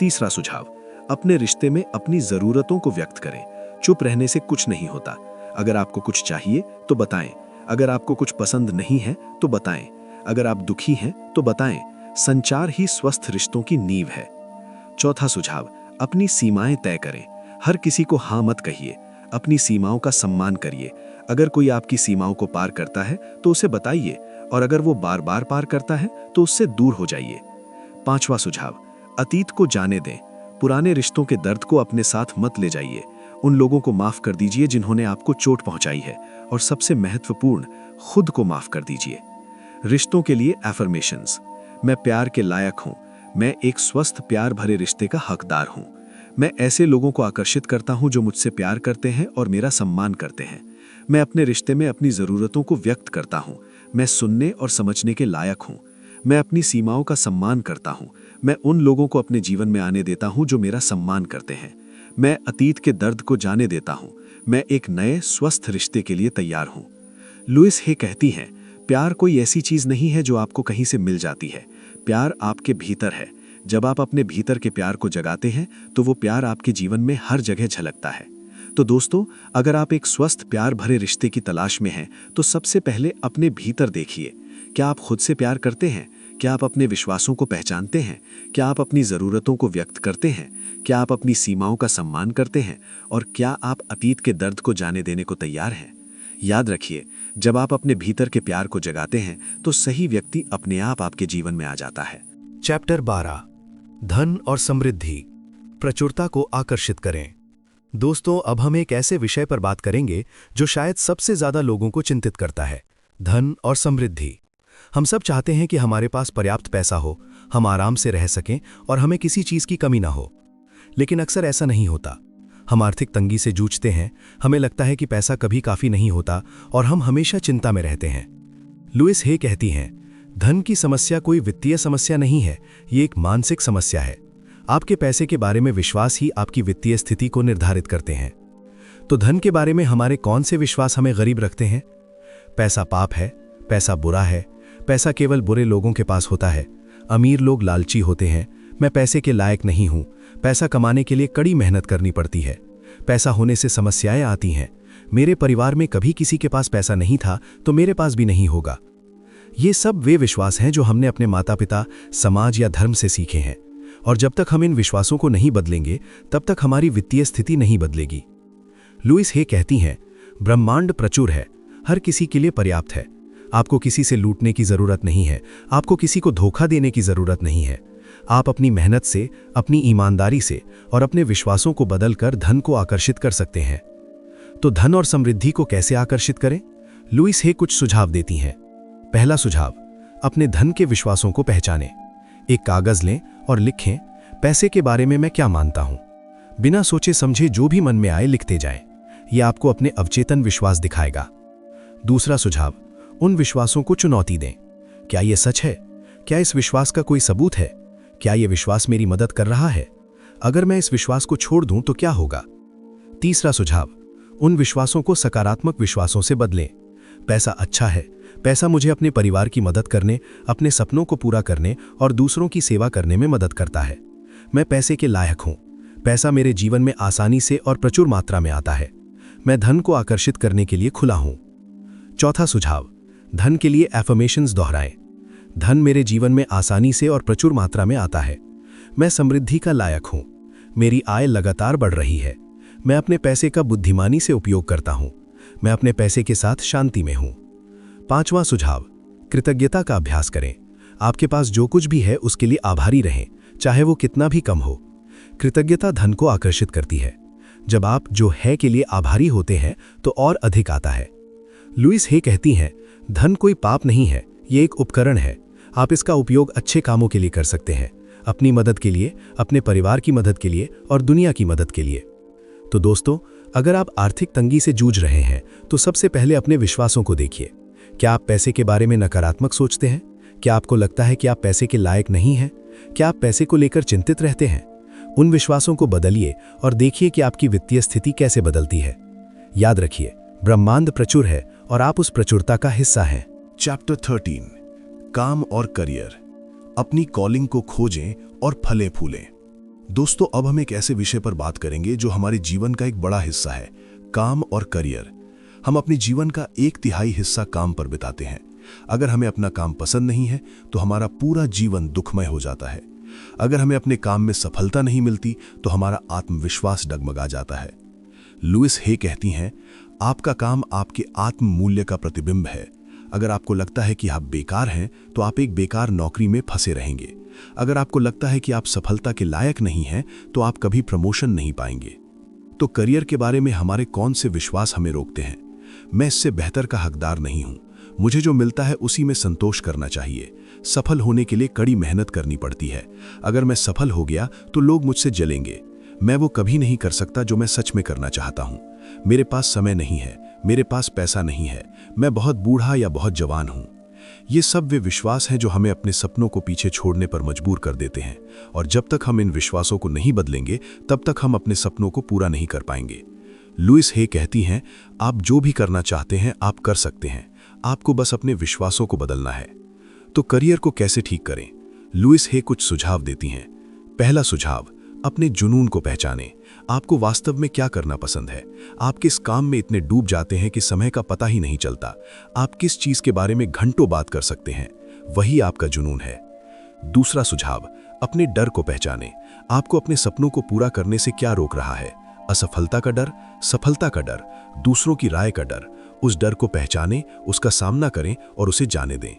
तीसरा सुझाव, अपने रिश्ते में अपनी जरूरतों को व्यक्त करें। चुप रहने से कुछ नहीं होता। अगर आपको कुछ चाहिए तो बताएं, अगर आपको कुछ पसंद नहीं है तो बताएं, अगर आप दुखी हैं तो बताएं। संचार ही स्वस्थ रिश्तों की नींव है। चौथा सुझाव, अपनी सीमाएं तय करें। हर किसी को हाँ मत कहिए, अपनी सीमाओं का सम्मान करिए। अगर कोई आपकी सीमाओं को पार करता है तो उसे बताइए, और अगर वो बार बार पार करता है तो उससे दूर हो जाइए। पांचवा सुझाव, अतीत को जाने दें। पुराने रिश्तों के दर्द को अपने साथ मत ले जाइए। उन लोगों को माफ कर दीजिए जिन्होंने आपको चोट पहुंचाई है, और सबसे महत्वपूर्ण, खुद को माफ कर दीजिए। रिश्तों के लिए एफर्मेशंस। मैं प्यार के लायक हूं, मैं एक स्वस्थ प्यार भरे रिश्ते का हकदार हूं। मैं ऐसे लोगों को आकर्षित करता हूं जो मुझसे प्यार करते हैं और मेरा सम्मान करते हैं। मैं अपने रिश्ते में अपनी ज़रूरतों को व्यक्त करता हूं। मैं सुनने और समझने के लायक हूं। मैं अपनी सीमाओं का सम्मान करता हूं। मैं उन लोगों को अपने जीवन में आने देता हूं जो मेरा सम्मान करते हैं। मैं अतीत के दर्द को जाने देता हूं। मैं एक नए स्वस्थ रिश्ते के लिए तैयार हूं। लुइस हे कहती हैं, प्यार कोई ऐसी चीज नहीं है जो आपको कहीं से मिल जाती है। प्यार आपके भीतर है। जब आप अपने भीतर के प्यार को जगाते हैं तो वो प्यार आपके जीवन में हर जगह झलकता है। तो दोस्तों, अगर आप एक स्वस्थ प्यार भरे रिश्ते की तलाश में हैं तो सबसे पहले अपने भीतर देखिए। क्या आप खुद से प्यार करते हैं? क्या आप अपने विश्वासों को पहचानते हैं? क्या आप अपनी ज़रूरतों को व्यक्त करते हैं? क्या आप अपनी सीमाओं का सम्मान करते हैं? और क्या आप अतीत के दर्द को जाने देने को तैयार हैं? याद रखिए, जब आप अपने भीतर के प्यार को जगाते हैं तो सही व्यक्ति अपने आप आपके जीवन में आ जाता है। चैप्टर 12, धन और समृद्धि, प्रचुरता को आकर्षित करें। दोस्तों, अब हम एक ऐसे विषय पर बात करेंगे जो शायद सबसे ज्यादा लोगों को चिंतित करता है, धन और समृद्धि। हम सब चाहते हैं कि हमारे पास पर्याप्त पैसा हो, हम आराम से रह सकें और हमें किसी चीज की कमी ना हो। लेकिन अक्सर ऐसा नहीं होता। हम आर्थिक तंगी से जूझते हैं, हमें लगता है कि पैसा कभी काफी नहीं होता और हम हमेशा चिंता में रहते हैं। लुइस हे कहती हैं, धन की समस्या कोई वित्तीय समस्या नहीं है, ये एक मानसिक समस्या है। आपके पैसे के बारे में विश्वास ही आपकी वित्तीय स्थिति को निर्धारित करते हैं। तो धन के बारे में हमारे कौन से विश्वास हमें गरीब रखते हैं? पैसा पाप है, पैसा बुरा है, पैसा केवल बुरे लोगों के पास होता है, अमीर लोग लालची होते हैं, मैं पैसे के लायक नहीं हूं, पैसा कमाने के लिए कड़ी मेहनत करनी पड़ती है, पैसा होने से समस्याएं आती हैं, मेरे परिवार में कभी किसी के पास पैसा नहीं था तो मेरे पास भी नहीं होगा। ये सब वे विश्वास हैं जो हमने अपने माता पिता, समाज या धर्म से सीखे हैं, और जब तक हम इन विश्वासों को नहीं बदलेंगे तब तक हमारी वित्तीय स्थिति नहीं बदलेगी। लुइस हे कहती हैं, ब्रह्मांड प्रचुर है, हर किसी के लिए पर्याप्त है। आपको किसी से लूटने की जरूरत नहीं है, आपको किसी को धोखा देने की जरूरत नहीं है। आप अपनी मेहनत से, अपनी ईमानदारी से और अपने विश्वासों को बदलकर धन को आकर्षित कर सकते हैं। तो धन और समृद्धि को कैसे आकर्षित करें? लुइस हे कुछ सुझाव देती हैं। पहला सुझाव, अपने धन के विश्वासों को पहचानें। एक कागज लें और लिखें, पैसे के बारे में मैं क्या मानता हूं। बिना सोचे समझे जो भी मन में आए लिखते जाएं। यह आपको अपने अवचेतन विश्वास दिखाएगा। दूसरा सुझाव, उन विश्वासों को चुनौती दें। क्या ये सच है? क्या इस विश्वास का कोई सबूत है? क्या ये विश्वास मेरी मदद कर रहा है? अगर मैं इस विश्वास को छोड़ दूं तो क्या होगा? तीसरा सुझाव, उन विश्वासों को सकारात्मक विश्वासों से बदलें। पैसा अच्छा है, पैसा मुझे अपने परिवार की मदद करने, अपने सपनों को पूरा करने और दूसरों की सेवा करने में मदद करता है। मैं पैसे के लायक हूं। पैसा मेरे जीवन में आसानी से और प्रचुर मात्रा में आता है। मैं धन को आकर्षित करने के लिए खुला हूं। चौथा सुझाव, धन के लिए एफर्मेशंस दोहराएं। धन मेरे जीवन में आसानी से और प्रचुर मात्रा में आता है। मैं समृद्धि का लायक हूं। मेरी आय लगातार बढ़ रही है। मैं अपने पैसे का बुद्धिमानी से उपयोग करता हूं। मैं अपने पैसे के साथ शांति में हूं। पांचवां सुझाव, कृतज्ञता का अभ्यास करें। आपके पास जो कुछ भी है उसके लिए आभारी रहें, चाहे वो कितना भी कम हो। कृतज्ञता धन को आकर्षित करती है। जब आप जो है के लिए आभारी होते हैं तो और अधिक आता है। लुइस हे कहती हैं, धन कोई पाप नहीं है, ये एक उपकरण है। आप इसका उपयोग अच्छे कामों के लिए कर सकते हैं, अपनी मदद के लिए, अपने परिवार की मदद के लिए और दुनिया की मदद के लिए। तो दोस्तों, अगर आप आर्थिक तंगी से जूझ रहे हैं तो सबसे पहले अपने विश्वासों को देखिए। क्या आप पैसे के बारे में नकारात्मक सोचते हैं? क्या आपको लगता है कि आप पैसे के लायक नहीं हैं? क्या आप पैसे को लेकर चिंतित रहते हैं? उन विश्वासों को बदलिए और देखिए कि आपकी वित्तीय स्थिति कैसे बदलती है। याद रखिए, ब्रह्मांड प्रचुर है और आप उस प्रचुरता का हिस्सा हैं। चैप्टर 13, काम और करियर। अपनी कॉलिंग को खोजें और फले फूलें। दोस्तों, अब हम एक ऐसे विषय पर बात करेंगे जो हमारे जीवन का एक बड़ा हिस्सा है, काम और करियर। हम अपने जीवन का 1/3 हिस्सा काम पर बिताते हैं। अगर हमें अपना काम पसंद नहीं है तो हमारा पूरा जीवन दुखमय हो जाता है। अगर हमें अपने काम में सफलता नहीं मिलती तो हमारा आत्मविश्वास डगमगा जाता है। लुइस हे कहती हैं, आपका काम आपके आत्म मूल्य का प्रतिबिंब है। अगर आपको लगता है कि आप बेकार हैं तो आप एक बेकार नौकरी में फंसे रहेंगे। अगर आपको लगता है कि आप सफलता के लायक नहीं हैं तो आप कभी प्रमोशन नहीं पाएंगे। तो करियर के बारे में हमारे कौन से विश्वास हमें रोकते हैं? मैं इससे बेहतर का हकदार नहीं हूं। मुझे जो मिलता है उसी में संतोष करना चाहिए। सफल होने के लिए कड़ी मेहनत करनी पड़ती है। अगर मैं सफल हो गया तो लोग मुझसे जलेंगे। मैं वो कभी नहीं कर सकता जो मैं सच में करना चाहता हूं। मेरे पास समय नहीं है, मेरे पास पैसा नहीं है, मैं बहुत बूढ़ा या बहुत जवान हूं। ये सब वे विश्वास हैं जो हमें अपने सपनों को पीछे छोड़ने पर मजबूर कर देते हैं। और जब तक हम इन विश्वासों को नहीं बदलेंगे तब तक हम अपने सपनों को पूरा नहीं कर पाएंगे। लुइस हे कहती हैं, आप जो भी करना चाहते हैं आप कर सकते हैं, आपको बस अपने विश्वासों को बदलना है। तो करियर को कैसे ठीक करें? लुइस हे कुछ सुझाव देती हैं। पहला सुझाव, अपने जुनून को पहचानें। आपको वास्तव में क्या करना पसंद है? आप किस काम में इतने डूब जाते हैं कि समय का पता ही नहीं चलता? आप किस चीज के बारे में घंटों बात कर सकते हैं? वही आपका जुनून है। दूसरा सुझाव, अपने डर को पहचानें। आपको अपने सपनों को पूरा करने से क्या रोक रहा है? असफलता का डर, सफलता का डर, दूसरों की राय का डर? उस डर को पहचानें, उसका सामना करें और उसे जाने दें।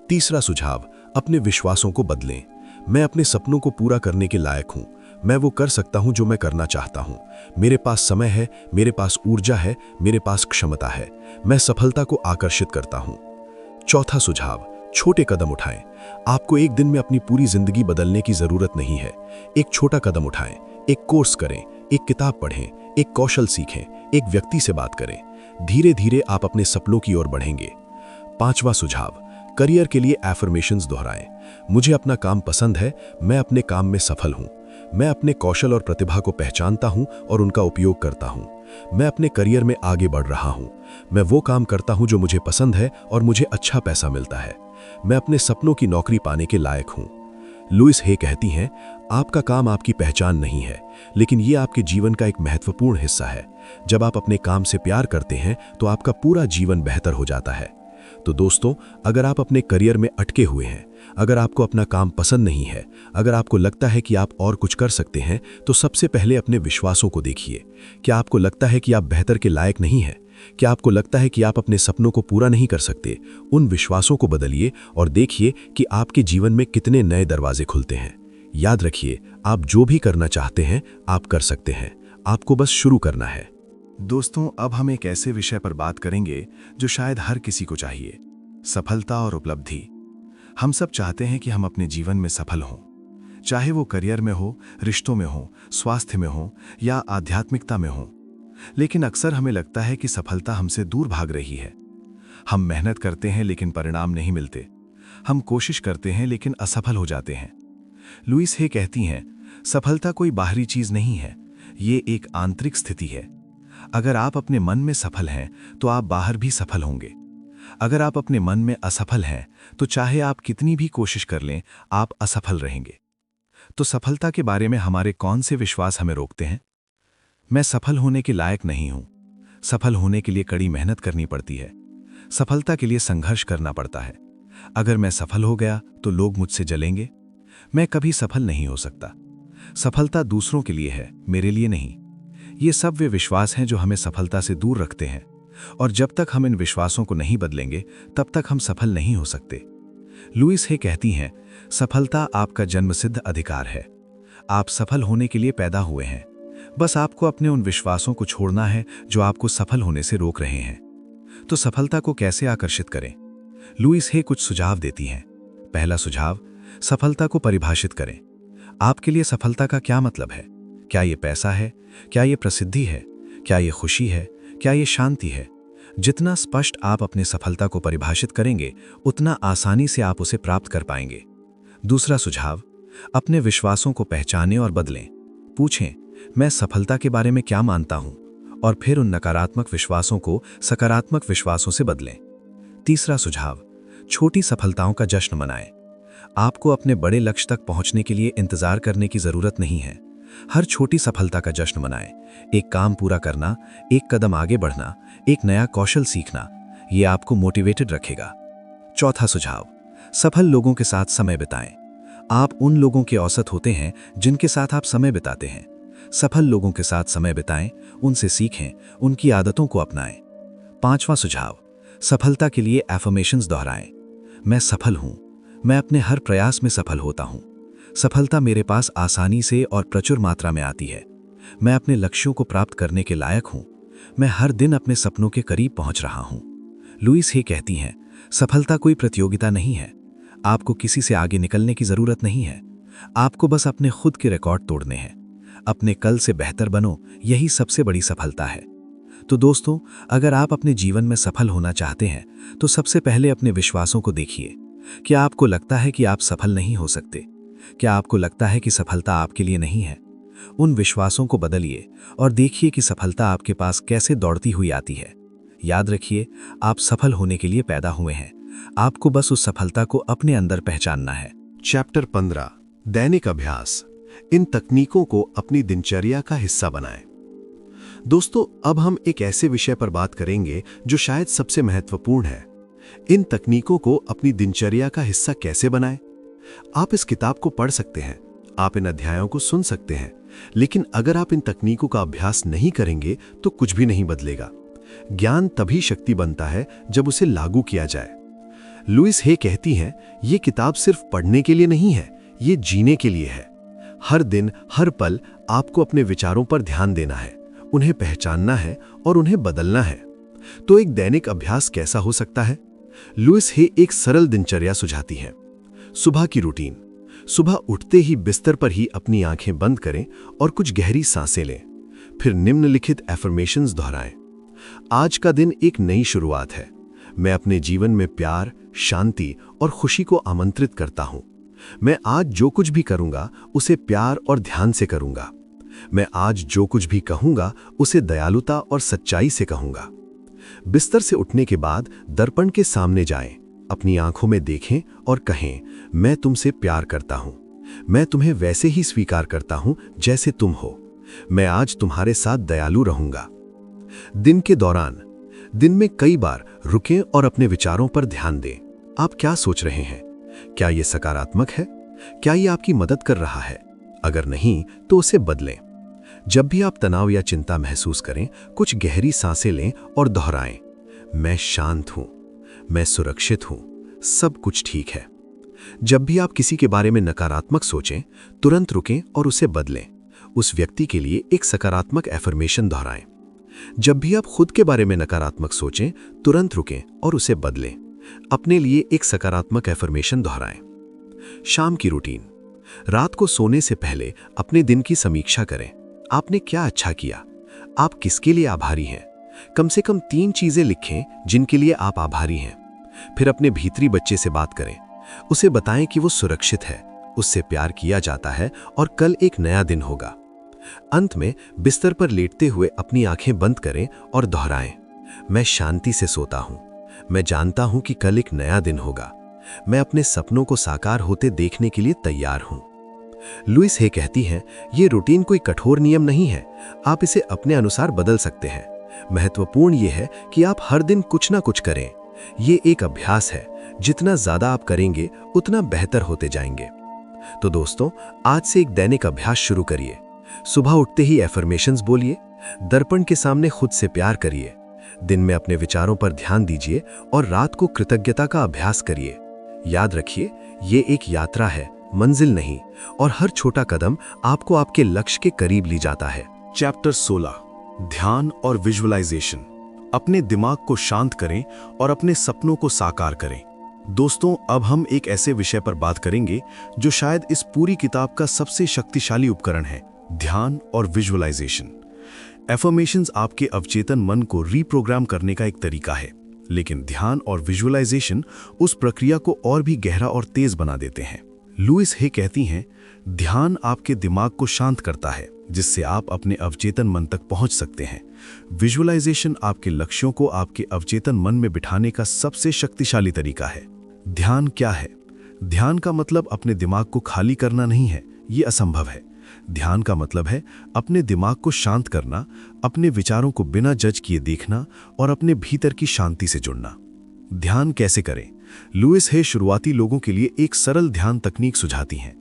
तीसरा सुझाव, अपने विश्वासों को बदलें। मैं अपने सपनों को पूरा करने के लायक हूं। मैं वो कर सकता हूं जो मैं करना चाहता हूं। मेरे पास समय है, मेरे पास ऊर्जा है, मेरे पास क्षमता है। मैं सफलता को आकर्षित करता हूं। चौथा सुझाव, छोटे कदम उठाएं। आपको एक दिन में अपनी पूरी जिंदगी बदलने की जरूरत नहीं है। एक छोटा कदम उठाएं, एक कोर्स करें, एक किताब पढ़ें, एक कौशल सीखें, एक व्यक्ति से बात करें। धीरे धीरे आप अपने सपनों की ओर बढ़ेंगे। पांचवा सुझाव, करियर के लिए एफर्मेशंस दोहराएं। मुझे अपना काम पसंद है, मैं अपने काम में सफल हूं। मैं अपने कौशल और प्रतिभा को पहचानता हूं और उनका उपयोग करता हूं। मैं अपने करियर में आगे बढ़ रहा हूं। मैं वो काम करता हूं जो मुझे पसंद है और मुझे अच्छा पैसा मिलता है। मैं अपने सपनों की नौकरी पाने के लायक हूं। लुइस हे कहती हैं, आपका काम आपकी पहचान नहीं है, लेकिन ये आपके जीवन का एक महत्वपूर्ण हिस्सा है। जब आप अपने काम से प्यार करते हैं तो आपका पूरा जीवन बेहतर हो जाता है। तो दोस्तों, अगर आप अपने करियर में अटके हुए हैं, अगर आपको अपना काम पसंद नहीं है, अगर आपको लगता है कि आप और कुछ कर सकते हैं, तो सबसे पहले अपने विश्वासों को देखिए। क्या आपको लगता है कि आप बेहतर के लायक नहीं हैं? क्या आपको लगता है कि आप अपने सपनों को पूरा नहीं कर सकते? उन विश्वासों को बदलिए और देखिए कि आपके जीवन में कितने नए दरवाजे खुलते हैं। याद रखिए, आप जो भी करना चाहते हैं आप कर सकते हैं, आपको बस शुरू करना है। दोस्तों, अब हम एक ऐसे विषय पर बात करेंगे जो शायद हर किसी को चाहिए, सफलता और उपलब्धि। हम सब चाहते हैं कि हम अपने जीवन में सफल हों, चाहे वो करियर में हो, रिश्तों में हो, स्वास्थ्य में हो या आध्यात्मिकता में हो। लेकिन अक्सर हमें लगता है कि सफलता हमसे दूर भाग रही है। हम मेहनत करते हैं लेकिन परिणाम नहीं मिलते। हम कोशिश करते हैं लेकिन असफल हो जाते हैं। लुइस हे कहती हैं, सफलता कोई बाहरी चीज नहीं है, ये एक आंतरिक स्थिति है। अगर आप अपने मन में सफल हैं तो आप बाहर भी सफल होंगे। अगर आप अपने मन में असफल हैं तो चाहे आप कितनी भी कोशिश कर लें, आप असफल रहेंगे। तो सफलता के बारे में हमारे कौन से विश्वास हमें रोकते हैं? मैं सफल होने के लायक नहीं हूं। सफल होने के लिए कड़ी मेहनत करनी पड़ती है। सफलता के लिए संघर्ष करना पड़ता है। अगर मैं सफल हो गया तो लोग मुझसे जलेंगे। मैं कभी सफल नहीं हो सकता। सफलता दूसरों के लिए है, मेरे लिए नहीं। ये सब वे विश्वास हैं जो हमें सफलता से दूर रखते हैं, और जब तक हम इन विश्वासों को नहीं बदलेंगे तब तक हम सफल नहीं हो सकते। लुइस हे कहती हैं, सफलता आपका जन्मसिद्ध अधिकार है। आप सफल होने के लिए पैदा हुए हैं। बस आपको अपने उन विश्वासों को छोड़ना है जो आपको सफल होने से रोक रहे हैं। तो सफलता को कैसे आकर्षित करें? लुइस हे कुछ सुझाव देती हैं। पहला सुझाव, सफलता को परिभाषित करें। आपके लिए सफलता का क्या मतलब है? क्या ये पैसा है? क्या ये प्रसिद्धि है? क्या ये खुशी है? क्या ये शांति है? जितना स्पष्ट आप अपने सफलता को परिभाषित करेंगे, उतना आसानी से आप उसे प्राप्त कर पाएंगे। दूसरा सुझाव, अपने विश्वासों को पहचानें और बदलें। पूछें, मैं सफलता के बारे में क्या मानता हूं? और फिर उन नकारात्मक विश्वासों को सकारात्मक विश्वासों से बदलें। तीसरा सुझाव, छोटी सफलताओं का जश्न मनाएं। आपको अपने बड़े लक्ष्य तक पहुंचने के लिए इंतजार करने की जरूरत नहीं है। हर छोटी सफलता का जश्न मनाएं। एक काम पूरा करना, एक कदम आगे बढ़ना, एक नया कौशल सीखना, ये आपको मोटिवेटेड रखेगा। चौथा सुझाव, सफल लोगों के साथ समय बिताएं। आप उन लोगों के औसत होते हैं जिनके साथ आप समय बिताते हैं। सफल लोगों के साथ समय बिताएं, उनसे सीखें, उनकी आदतों को अपनाएं। पांचवा सुझाव, सफलता के लिए एफर्मेशंस दोहराएं। मैं सफल हूं, मैं अपने हर प्रयास में सफल होता हूं। सफलता मेरे पास आसानी से और प्रचुर मात्रा में आती है। मैं अपने लक्ष्यों को प्राप्त करने के लायक हूं। मैं हर दिन अपने सपनों के करीब पहुंच रहा हूं। लुइस हे कहती हैं, सफलता कोई प्रतियोगिता नहीं है। आपको किसी से आगे निकलने की जरूरत नहीं है। आपको बस अपने खुद के रिकॉर्ड तोड़ने हैं। अपने कल से बेहतर बनो, यही सबसे बड़ी सफलता है। तो दोस्तों, अगर आप अपने जीवन में सफल होना चाहते हैं तो सबसे पहले अपने विश्वासों को देखिए। क्या आपको लगता है कि आप सफल नहीं हो सकते? क्या आपको लगता है कि सफलता आपके लिए नहीं है? उन विश्वासों को बदलिए और देखिए कि सफलता आपके पास कैसे दौड़ती हुई आती है। याद रखिए, आप सफल होने के लिए पैदा हुए हैं। आपको बस उस सफलता को अपने अंदर पहचानना है। चैप्टर 15, दैनिक अभ्यास। इन तकनीकों को अपनी दिनचर्या का हिस्सा बनाएं। दोस्तों, अब हम एक ऐसे विषय पर बात करेंगे जो शायद सबसे महत्वपूर्ण है। इन तकनीकों को अपनी दिनचर्या का हिस्सा कैसे बनाएं? आप इस किताब को पढ़ सकते हैं, आप इन अध्यायों को सुन सकते हैं, लेकिन अगर आप इन तकनीकों का अभ्यास नहीं करेंगे तो कुछ भी नहीं बदलेगा। ज्ञान तभी शक्ति बनता है जब उसे लागू किया जाए। लुइस हे कहती हैं, ये किताब सिर्फ पढ़ने के लिए नहीं है, ये जीने के लिए है। हर दिन, हर पल आपको अपने विचारों पर ध्यान देना है, उन्हें पहचानना है और उन्हें बदलना है। तो एक दैनिक अभ्यास कैसा हो सकता है? लुइस हे एक सरल दिनचर्या सुझाती हैं। सुबह की रूटीन। सुबह उठते ही बिस्तर पर ही अपनी आंखें बंद करें और कुछ गहरी सांसें लें। फिर निम्नलिखित एफर्मेशंस दोहराएं। आज का दिन एक नई शुरुआत है। मैं अपने जीवन में प्यार, शांति और खुशी को आमंत्रित करता हूं। मैं आज जो कुछ भी करूंगा उसे प्यार और ध्यान से करूंगा। मैं आज जो कुछ भी कहूंगा उसे दयालुता और सच्चाई से कहूंगा। बिस्तर से उठने के बाद दर्पण के सामने जाएं, अपनी आंखों में देखें और कहें, मैं तुमसे प्यार करता हूं। मैं तुम्हें वैसे ही स्वीकार करता हूं जैसे तुम हो। मैं आज तुम्हारे साथ दयालु रहूंगा। दिन के दौरान, दिन में कई बार रुकें और अपने विचारों पर ध्यान दें। आप क्या सोच रहे हैं? क्या यह सकारात्मक है? क्या यह आपकी मदद कर रहा है? अगर नहीं तो उसे बदलें। जब भी आप तनाव या चिंता महसूस करें, कुछ गहरी सांसें लें और दोहराएं, मैं शांत हूं, मैं सुरक्षित हूं, सब कुछ ठीक है। जब भी आप किसी के बारे में नकारात्मक सोचें, तुरंत रुकें और उसे बदलें। उस व्यक्ति के लिए एक सकारात्मक एफर्मेशन दोहराएं। जब भी आप खुद के बारे में नकारात्मक सोचें, तुरंत रुकें और उसे बदलें। अपने लिए एक सकारात्मक एफर्मेशन दोहराएं। शाम की रूटीन। रात को सोने से पहले अपने दिन की समीक्षा करें। आपने क्या अच्छा किया? आप किसके लिए आभारी हैं? कम से कम 3 चीजें लिखें जिनके लिए आप आभारी हैं। फिर अपने भीतरी बच्चे से बात करें। उसे बताएं कि वो सुरक्षित है, उससे प्यार किया जाता है और कल एक नया दिन होगा। अंत में बिस्तर पर लेटते हुए अपनी आंखें बंद करें और दोहराएं, मैं शांति से सोता हूं, मैं जानता हूं कि कल एक नया दिन होगा, मैं अपने सपनों को साकार होते देखने के लिए तैयार हूं। लुइस हे कहती हैं, ये रूटीन कोई कठोर नियम नहीं है, आप इसे अपने अनुसार बदल सकते हैं। महत्वपूर्ण ये है कि आप हर दिन कुछ ना कुछ करें। ये एक अभ्यास है, जितना ज्यादा आप करेंगे उतना बेहतर होते जाएंगे। तो दोस्तों, आज से एक दैनिक अभ्यास शुरू करिए। सुबह उठते ही एफर्मेशंस बोलिए, दर्पण के सामने खुद से प्यार करिए, दिन में अपने विचारों पर ध्यान दीजिए और रात को कृतज्ञता का अभ्यास करिए। याद रखिए, ये एक यात्रा है, मंजिल नहीं, और हर छोटा कदम आपको आपके लक्ष्य के करीब ले जाता है। चैप्टर 16, ध्यान और विजुअलाइजेशन। अपने दिमाग को शांत करें और अपने सपनों को साकार करें। दोस्तों, अब हम एक ऐसे विषय पर बात करेंगे जो शायद इस पूरी किताब का सबसे शक्तिशाली उपकरण है, ध्यान और विजुअलाइजेशन। एफर्मेशंस आपके अवचेतन मन को रीप्रोग्राम करने का एक तरीका है, लेकिन ध्यान और विजुअलाइजेशन उस प्रक्रिया को और भी गहरा और तेज बना देते हैं। लुइस हे कहती हैं, ध्यान आपके दिमाग को शांत करता है, जिससे आप अपने अवचेतन मन तक पहुंच सकते हैं। विजुअलाइजेशन आपके लक्ष्यों को आपके अवचेतन मन में बिठाने का सबसे शक्तिशाली तरीका है। ध्यान क्या है? ध्यान का मतलब अपने दिमाग को खाली करना नहीं है, ये असंभव है। ध्यान का मतलब है अपने दिमाग को शांत करना, अपने विचारों को बिना जज किए देखना और अपने भीतर की शांति से जुड़ना। ध्यान कैसे करें? लुइस हे शुरुआती लोगों के लिए एक सरल ध्यान तकनीक सुझाती हैं।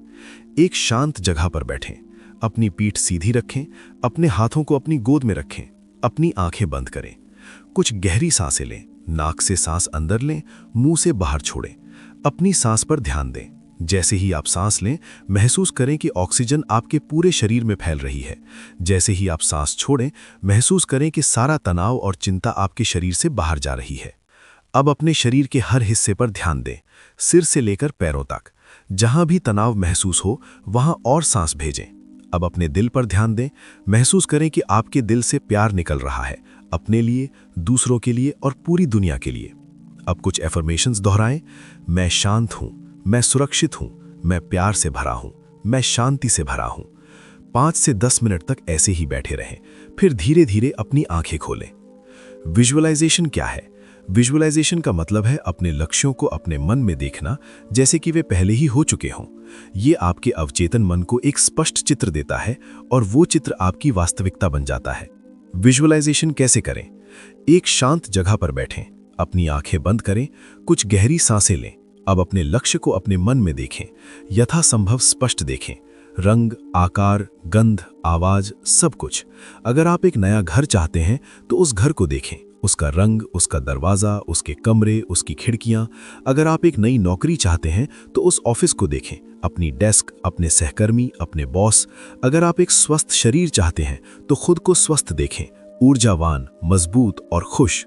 एक शांत जगह पर बैठें, अपनी पीठ सीधी रखें, अपने हाथों को अपनी गोद में रखें, अपनी आंखें बंद करें। कुछ गहरी सांसें लें, नाक से सांस अंदर लें, मुंह से बाहर छोड़ें। अपनी सांस पर ध्यान दें। जैसे ही आप सांस लें, महसूस करें कि ऑक्सीजन आपके पूरे शरीर में फैल रही है। जैसे ही आप सांस छोड़ें, महसूस करें कि सारा तनाव और चिंता आपके शरीर से बाहर जा रही है। अब अपने शरीर के हर हिस्से पर ध्यान दें, सिर से लेकर पैरों तक। जहां भी तनाव महसूस हो, वहां और सांस भेजें। अब अपने दिल पर ध्यान दें, महसूस करें कि आपके दिल से प्यार निकल रहा है, अपने लिए, दूसरों के लिए और पूरी दुनिया के लिए। अब कुछ एफर्मेशंस दोहराएं, मैं शांत हूं, मैं सुरक्षित हूं, मैं प्यार से भरा हूं, मैं शांति से भरा हूं। 5 से 10 मिनट तक ऐसे ही बैठे रहें, फिर धीरे धीरे अपनी आंखें खोलें। विजुअलाइजेशन क्या है? विजुअलाइजेशन का मतलब है अपने लक्ष्यों को अपने मन में देखना, जैसे कि वे पहले ही हो चुके हों। ये आपके अवचेतन मन को एक स्पष्ट चित्र देता है और वो चित्र आपकी वास्तविकता बन जाता है। विजुअलाइजेशन कैसे करें? एक शांत जगह पर बैठें, अपनी आंखें बंद करें, कुछ गहरी सांसें लें। अब अपने लक्ष्य को अपने मन में देखें, यथासंभव स्पष्ट देखें। रंग, आकार, गंध, आवाज, सब कुछ। अगर आप एक नया घर चाहते हैं तो उस घर को देखें, उसका रंग, उसका दरवाजा, उसके कमरे, उसकी खिड़कियां। अगर आप एक नई नौकरी चाहते हैं तो उस ऑफिस को देखें, अपनी डेस्क, अपने सहकर्मी, अपने बॉस। अगर आप एक स्वस्थ शरीर चाहते हैं तो खुद को स्वस्थ देखें, ऊर्जावान, मजबूत और खुश।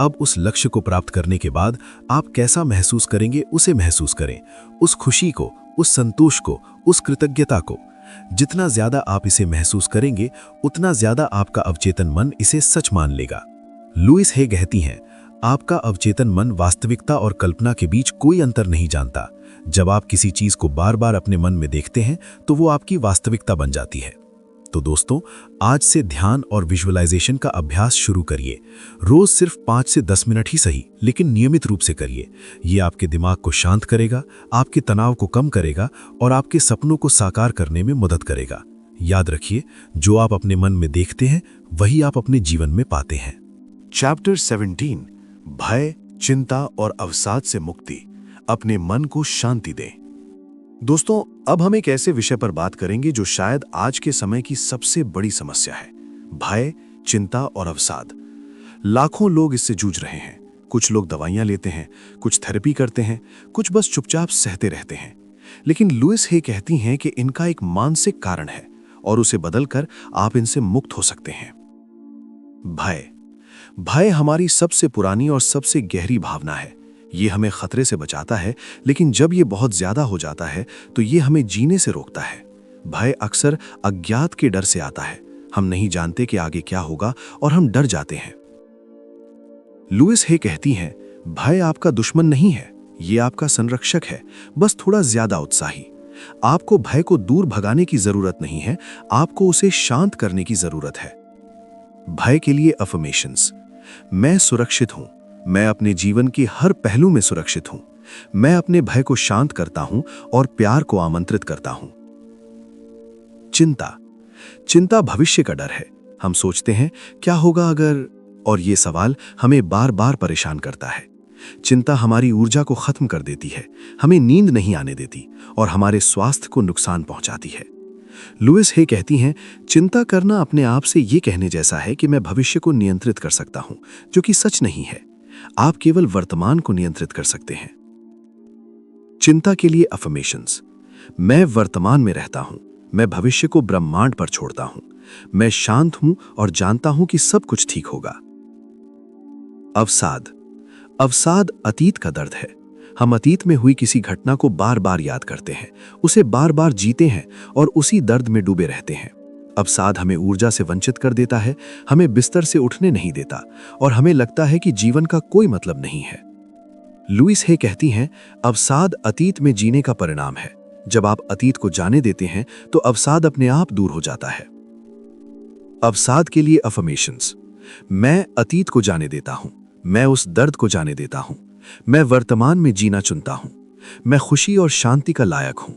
अब उस लक्ष्य को प्राप्त करने के बाद आप कैसा महसूस करेंगे उसे महसूस करें, उस खुशी को, उस संतोष को, उस कृतज्ञता को। जितना ज्यादा आप इसे महसूस करेंगे, उतना ज्यादा आपका अवचेतन मन इसे सच मान लेगा। लुइस हे कहती हैं, आपका अवचेतन मन वास्तविकता और कल्पना के बीच कोई अंतर नहीं जानता। जब आप किसी चीज को बार बार अपने मन में देखते हैं तो वो आपकी वास्तविकता बन जाती है। तो दोस्तों, आज से ध्यान और विजुअलाइजेशन का अभ्यास शुरू करिए। रोज सिर्फ 5 से 10 मिनट ही सही, लेकिन नियमित रूप से करिए। ये आपके दिमाग को शांत करेगा, आपके तनाव को कम करेगा और आपके सपनों को साकार करने में मदद करेगा। याद रखिए, जो आप अपने मन में देखते हैं वही आप अपने जीवन में पाते हैं। चैप्टर 17, भय, चिंता और अवसाद से मुक्ति। अपने मन को शांति दें। दोस्तों, अब हम एक ऐसे विषय पर बात करेंगे जो शायद आज के समय की सबसे बड़ी समस्या है, भय, चिंता और अवसाद। लाखों लोग इससे जूझ रहे हैं। कुछ लोग दवाइयां लेते हैं, कुछ थेरेपी करते हैं, कुछ बस चुपचाप सहते रहते हैं। लेकिन लुइस हे कहती हैं कि इनका एक मानसिक कारण है और उसे बदलकर आप इनसे मुक्त हो सकते हैं। भय। भय हमारी सबसे पुरानी और सबसे गहरी भावना है। ये हमें खतरे से बचाता है, लेकिन जब ये बहुत ज्यादा हो जाता है तो ये हमें जीने से रोकता है। भय अक्सर अज्ञात के डर से आता है। हम नहीं जानते कि आगे क्या होगा और हम डर जाते हैं। लुइस हे कहती हैं, भय आपका दुश्मन नहीं है, ये आपका संरक्षक है, बस थोड़ा ज्यादा उत्साही। आपको भय को दूर भगाने की जरूरत नहीं है, आपको उसे शांत करने की जरूरत है। भय के लिए अफर्मेशंस। मैं सुरक्षित हूं, मैं अपने जीवन के हर पहलू में सुरक्षित हूं, मैं अपने भय को शांत करता हूं और प्यार को आमंत्रित करता हूं। चिंता। चिंता भविष्य का डर है। हम सोचते हैं क्या होगा अगर, और ये सवाल हमें बार बार परेशान करता है। चिंता हमारी ऊर्जा को खत्म कर देती है, हमें नींद नहीं आने देती और हमारे स्वास्थ्य को नुकसान पहुंचाती है। लुइस हे कहती हैं, चिंता करना अपने आप से ये कहने जैसा है कि मैं भविष्य को नियंत्रित कर सकता हूं, जो कि सच नहीं है। आप केवल वर्तमान को नियंत्रित कर सकते हैं। चिंता के लिए अफर्मेशंस। मैं वर्तमान में रहता हूं, मैं भविष्य को ब्रह्मांड पर छोड़ता हूं, मैं शांत हूं और जानता हूं कि सब कुछ ठीक होगा। अवसाद। अवसाद अतीत का दर्द है। हम अतीत में हुई किसी घटना को बार बार याद करते हैं, उसे बार बार जीते हैं और उसी दर्द में डूबे रहते हैं। अवसाद हमें ऊर्जा से वंचित कर देता है, हमें बिस्तर से उठने नहीं देता और हमें लगता है कि जीवन का कोई मतलब नहीं है। लुइस हे कहती हैं, अवसाद अतीत में जीने का परिणाम है। जब आप अतीत को जाने देते हैं तो अवसाद अपने आप दूर हो जाता है। अवसाद के लिए अफर्मेशंस। मैं अतीत को जाने देता हूं, मैं उस दर्द को जाने देता हूं, मैं वर्तमान में जीना चुनता हूं, मैं खुशी और शांति का लायक हूं।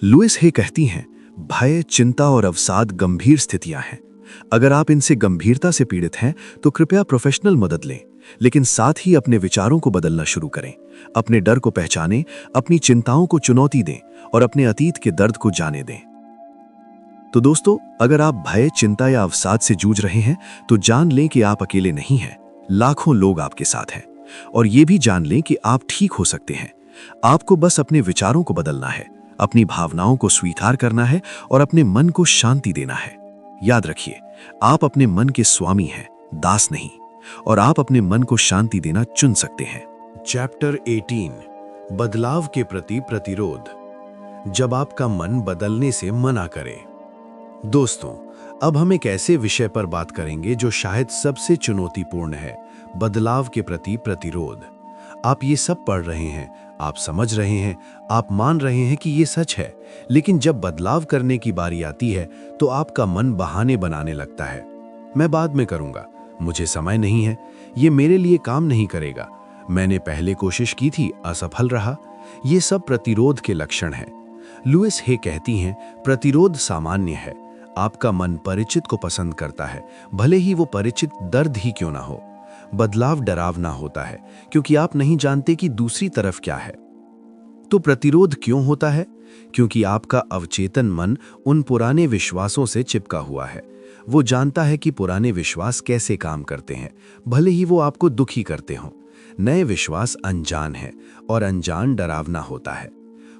लुइस हे कहती हैं, भय, चिंता और अवसाद गंभीर स्थितियां हैं। अगर आप इनसे गंभीरता से पीड़ित हैं तो कृपया प्रोफेशनल मदद लें, लेकिन साथ ही अपने विचारों को बदलना शुरू करें। अपने डर को पहचानें, अपनी चिंताओं को चुनौती दें और अपने अतीत के दर्द को जाने दें। तो दोस्तों, अगर आप भय, चिंता या अवसाद से जूझ रहे हैं तो जान लें कि आप अकेले नहीं हैं। लाखों लोग आपके साथ हैं। और ये भी जान लें कि आप ठीक हो सकते हैं। आपको बस अपने विचारों को बदलना है, अपनी भावनाओं को स्वीकार करना है और अपने मन को शांति देना है। याद रखिए, आप अपने मन के स्वामी हैं, दास नहीं, और आप अपने मन को शांति देना चुन सकते हैं। चैप्टर 18 बदलाव के प्रति प्रतिरोध। जब आपका मन बदलने से मना करे। दोस्तों, अब हम एक ऐसे विषय पर बात करेंगे जो शायद सबसे चुनौतीपूर्ण है, बदलाव के प्रति प्रतिरोध। आप ये सब पढ़ रहे हैं, आप समझ रहे हैं, आप मान रहे हैं कि ये सच है, लेकिन जब बदलाव करने की बारी आती है तो आपका मन बहाने बनाने लगता है। मैं बाद में करूंगा, मुझे समय नहीं है, ये मेरे लिए काम नहीं करेगा, मैंने पहले कोशिश की थी, असफल रहा। ये सब प्रतिरोध के लक्षण हैं। लुइस हे कहती हैं, प्रतिरोध सामान्य है। आपका मन परिचित को पसंद करता है, भले ही वो परिचित दर्द ही क्यों ना हो। बदलाव डरावना होता है क्योंकि आप नहीं जानते कि दूसरी तरफ क्या है। तो प्रतिरोध क्यों होता है? क्योंकि आपका अवचेतन मन उन पुराने विश्वासों से चिपका हुआ है। वो जानता है कि पुराने विश्वास कैसे काम करते हैं, भले ही वो आपको दुखी करते हों। नए विश्वास अनजान है और अनजान डरावना होता है।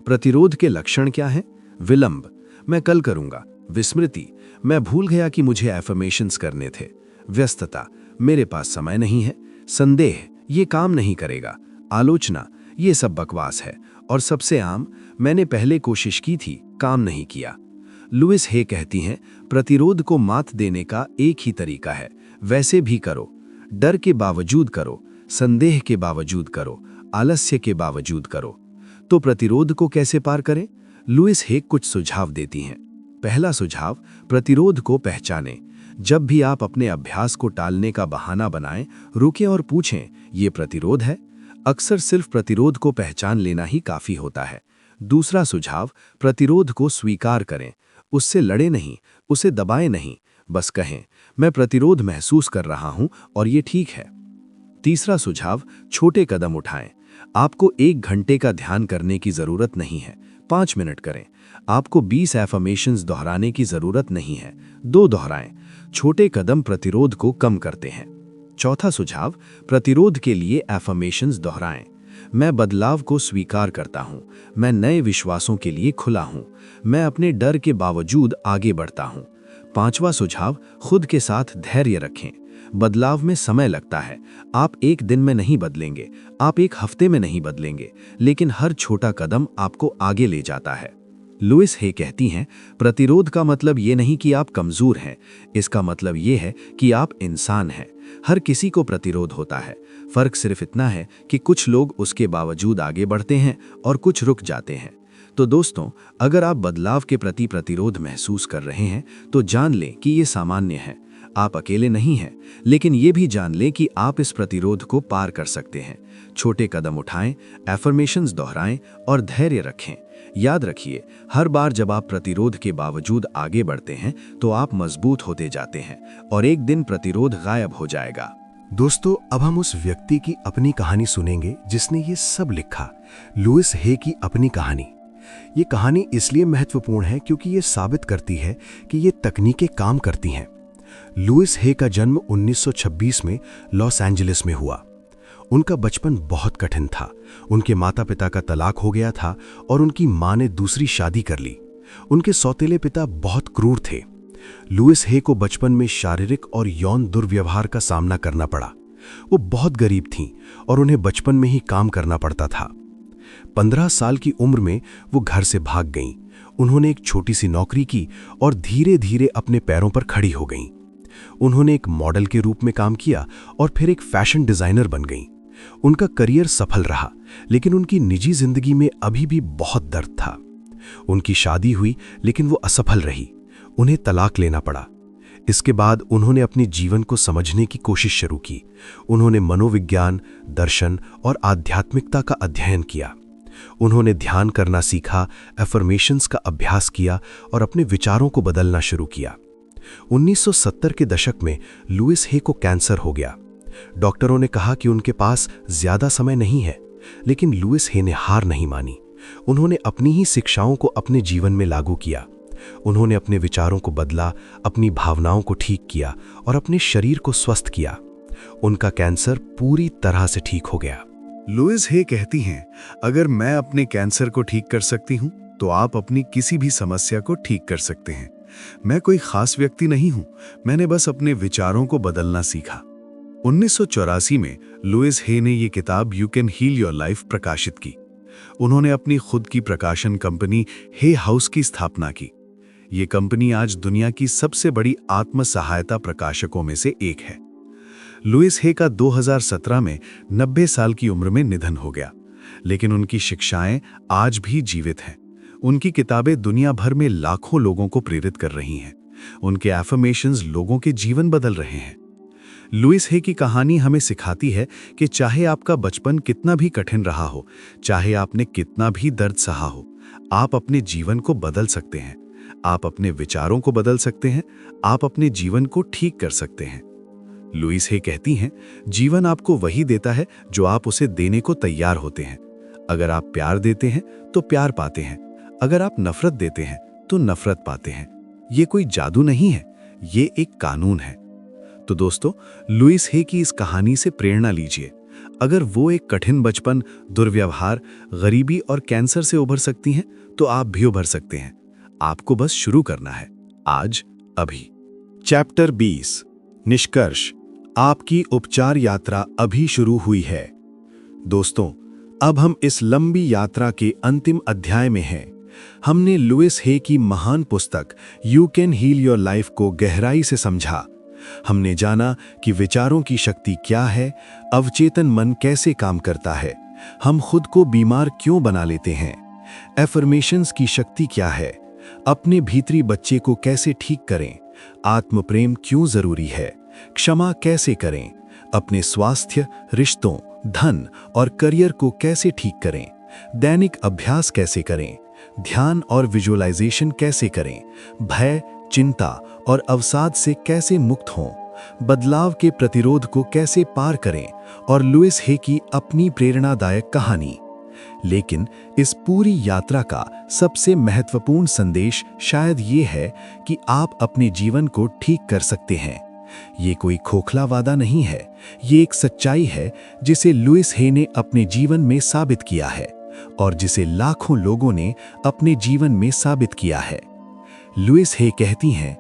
प्रतिरोध के लक्षण क्या हैं? विलंब, मैं कल करूंगा। विस्मृति, मैं भूल गया कि मुझे एफर्मेशंस करने थे। व्यस्तता, मेरे पास समय नहीं है। संदेह, ये काम नहीं करेगा। आलोचना, ये सब बकवास है। और सबसे आम, मैंने पहले कोशिश की थी, काम नहीं किया। लुइस हे कहती हैं, प्रतिरोध को मात देने का एक ही तरीका है, वैसे भी करो। डर के बावजूद करो, संदेह के बावजूद करो, आलस्य के बावजूद करो। तो प्रतिरोध को कैसे पार करें? लुइस हे कुछ सुझाव देती हैं। पहला सुझाव, प्रतिरोध को पहचानें। जब भी आप अपने अभ्यास को टालने का बहाना बनाएं, रुकें और पूछें, ये प्रतिरोध है? अक्सर सिर्फ प्रतिरोध को पहचान लेना ही काफी होता है। दूसरा सुझाव, प्रतिरोध को स्वीकार करें। उससे लड़े नहीं, उसे दबाएं नहीं, बस कहें, मैं प्रतिरोध महसूस कर रहा हूं और ये ठीक है। तीसरा सुझाव, छोटे कदम उठाएं। आपको 1 घंटे का ध्यान करने की जरूरत नहीं है, 5 मिनट करें। आपको 20 एफर्मेशंस दोहराने की जरूरत नहीं है, 2 दोहराएं। छोटे कदम प्रतिरोध को कम करते हैं। चौथा सुझाव, प्रतिरोध के लिए एफर्मेशंस दोहराएं। मैं बदलाव को स्वीकार करता हूं, मैं नए विश्वासों के लिए खुला हूं, मैं अपने डर के बावजूद आगे बढ़ता हूं। पांचवा सुझाव, खुद के साथ धैर्य रखें। बदलाव में समय लगता है। आप 1 दिन में नहीं बदलेंगे, आप 1 हफ्ते में नहीं बदलेंगे, लेकिन हर छोटा कदम आपको आगे ले जाता है। लुइस हे कहती हैं, प्रतिरोध का मतलब ये नहीं कि आप कमजोर हैं, इसका मतलब ये है कि आप इंसान हैं। हर किसी को प्रतिरोध होता है, फर्क सिर्फ इतना है कि कुछ लोग उसके बावजूद आगे बढ़ते हैं और कुछ रुक जाते हैं। तो दोस्तों, अगर आप बदलाव के प्रति प्रतिरोध महसूस कर रहे हैं तो जान लें कि ये सामान्य है। आप अकेले नहीं हैं, लेकिन ये भी जान लें कि आप इस प्रतिरोध को पार कर सकते हैं। छोटे कदम उठाएं, एफर्मेशंस दोहराएं और धैर्य रखें। याद रखिए, हर बार जब आप प्रतिरोध के बावजूद आगे बढ़ते हैं तो आप मजबूत होते जाते हैं और एक दिन प्रतिरोध गायब हो जाएगा। दोस्तों, अब हम उस व्यक्ति की अपनी कहानी सुनेंगे जिसने ये सब लिखा, लुइस हे की अपनी कहानी। ये कहानी इसलिए महत्वपूर्ण है क्योंकि ये साबित करती है कि ये तकनीकें काम करती हैं। लुइस हे का जन्म 1926 में लॉस एंजलिस में हुआ। उनका बचपन बहुत कठिन था। उनके माता पिता का तलाक हो गया था और उनकी मां ने दूसरी शादी कर ली। उनके सौतेले पिता बहुत क्रूर थे। लुइस हे को बचपन में शारीरिक और यौन दुर्व्यवहार का सामना करना पड़ा। वो बहुत गरीब थीं और उन्हें बचपन में ही काम करना पड़ता था। 15 साल की उम्र में वो घर से भाग गईं। उन्होंने एक छोटी सी नौकरी की और धीरे धीरे अपने पैरों पर खड़ी हो गईं। उन्होंने एक मॉडल के रूप में काम किया और फिर एक फैशन डिजाइनर बन गईं। उनका करियर सफल रहा, लेकिन उनकी निजी जिंदगी में अभी भी बहुत दर्द था। उनकी शादी हुई, लेकिन वो असफल रही। उन्हें तलाक लेना पड़ा। इसके बाद उन्होंने अपने जीवन को समझने की कोशिश शुरू की। उन्होंने मनोविज्ञान, दर्शन और आध्यात्मिकता का अध्ययन किया। उन्होंने ध्यान करना सीखा, एफर्मेशंस का अभ्यास किया और अपने विचारों को बदलना शुरू किया। 1970 के दशक में लुइस हे को कैंसर हो गया। डॉक्टरों ने कहा कि उनके पास ज्यादा समय नहीं है, लेकिन लुइस हे ने हार नहीं मानी। उन्होंने अपनी ही शिक्षाओं को अपने जीवन में लागू किया। उन्होंने अपने विचारों को बदला, अपनी भावनाओं को ठीक किया और अपने शरीर को स्वस्थ किया। उनका कैंसर पूरी तरह से ठीक हो गया। लुइस हे कहती हैं, अगर मैं अपने कैंसर को ठीक कर सकती हूं तो आप अपनी किसी भी समस्या को ठीक कर सकते हैं। मैं कोई खास व्यक्ति नहीं हूं, मैंने बस अपने विचारों को बदलना सीखा। 1984 में लुइस हे ने यह किताब you can heal your life प्रकाशित की। उन्होंने अपनी खुद की प्रकाशन कंपनी हे हाउस की स्थापना की। ये कंपनी आज दुनिया की सबसे बड़ी आत्म सहायता प्रकाशकों में से एक है। लुइस हे का 2017 में 90 साल की उम्र में निधन हो गया, लेकिन उनकी शिक्षाएं आज भी जीवित हैं। उनकी किताबें दुनिया भर में लाखों लोगों को प्रेरित कर रही हैं। उनके एफर्मेशंस लोगों के जीवन बदल रहे हैं। लुइस हे की कहानी हमें सिखाती है कि चाहे आपका बचपन कितना भी कठिन रहा हो, चाहे आपने कितना भी दर्द सहा हो, आप अपने जीवन को बदल सकते हैं। आप अपने विचारों को बदल सकते हैं। आप अपने जीवन को ठीक कर सकते हैं। लुइस हे कहती हैं, जीवन आपको वही देता है जो आप उसे देने को तैयार होते हैं। अगर आप प्यार देते हैं तो प्यार पाते हैं। अगर आप नफरत देते हैं तो नफरत पाते हैं। ये कोई जादू नहीं है, ये एक कानून है। तो दोस्तों, लुइस हे की इस कहानी से प्रेरणा लीजिए। अगर वो एक कठिन बचपन, दुर्व्यवहार, गरीबी और कैंसर से उभर सकती हैं तो आप भी उभर सकते हैं। आपको बस शुरू करना है, आज, अभी। चैप्टर 20, निष्कर्ष। आपकी उपचार यात्रा अभी शुरू हुई है। दोस्तों, अब हम इस लंबी यात्रा के अंतिम अध्याय में हैं। हमने लुइस हे की महान पुस्तक you can heal your life को गहराई से समझा। हमने जाना कि विचारों की शक्ति क्या है, अवचेतन मन कैसे काम करता है, हम खुद को बीमार क्यों बना लेते हैं, एफर्मेशंस की शक्ति क्या है, अपने भीतरी बच्चे को कैसे ठीक करें, आत्म प्रेम क्यों जरूरी है, क्षमा कैसे करें, अपने स्वास्थ्य, रिश्तों, धन और करियर को कैसे ठीक करें, दैनिक अभ्यास कैसे करें, ध्यान और विजुअलाइजेशन कैसे करें, भय, चिंता और अवसाद से कैसे मुक्त हों, बदलाव के प्रतिरोध को कैसे पार करें, और लुइस हे की अपनी प्रेरणादायक कहानी। लेकिन इस पूरी यात्रा का सबसे महत्वपूर्ण संदेश शायद ये है कि आप अपने जीवन को ठीक कर सकते हैं। ये कोई खोखला वादा नहीं है, ये एक सच्चाई है जिसे लुइस हे ने अपने जीवन में साबित किया है और जिसे लाखों लोगों ने अपने जीवन में साबित किया है। लुइस हे कहती हैं,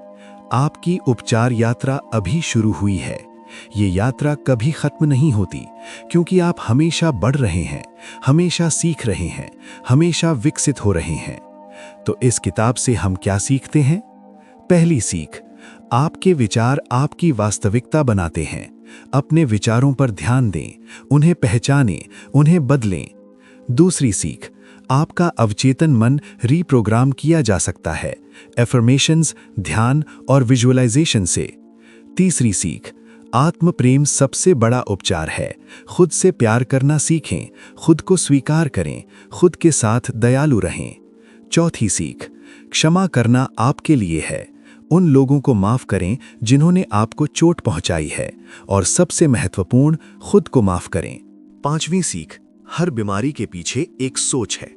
आपकी उपचार यात्रा अभी शुरू हुई है। ये यात्रा कभी खत्म नहीं होती, क्योंकि आप हमेशा बढ़ रहे हैं, हमेशा सीख रहे हैं, हमेशा विकसित हो रहे हैं। तो इस किताब से हम क्या सीखते हैं? पहली सीख, आपके विचार आपकी वास्तविकता बनाते हैं। अपने विचारों पर ध्यान दें, उन्हें पहचानें, उन्हें बदलें। दूसरी सीख, आपका अवचेतन मन रीप्रोग्राम किया जा सकता है, एफर्मेशंस, ध्यान और विजुअलाइजेशन से। तीसरी सीख, आत्म प्रेम सबसे बड़ा उपचार है। खुद से प्यार करना सीखें, खुद को स्वीकार करें, खुद के साथ दयालु रहें। चौथी सीख, क्षमा करना आपके लिए है। उन लोगों को माफ करें जिन्होंने आपको चोट पहुंचाई है, और सबसे महत्वपूर्ण, खुद को माफ करें। पांचवीं सीख, हर बीमारी के पीछे एक सोच है।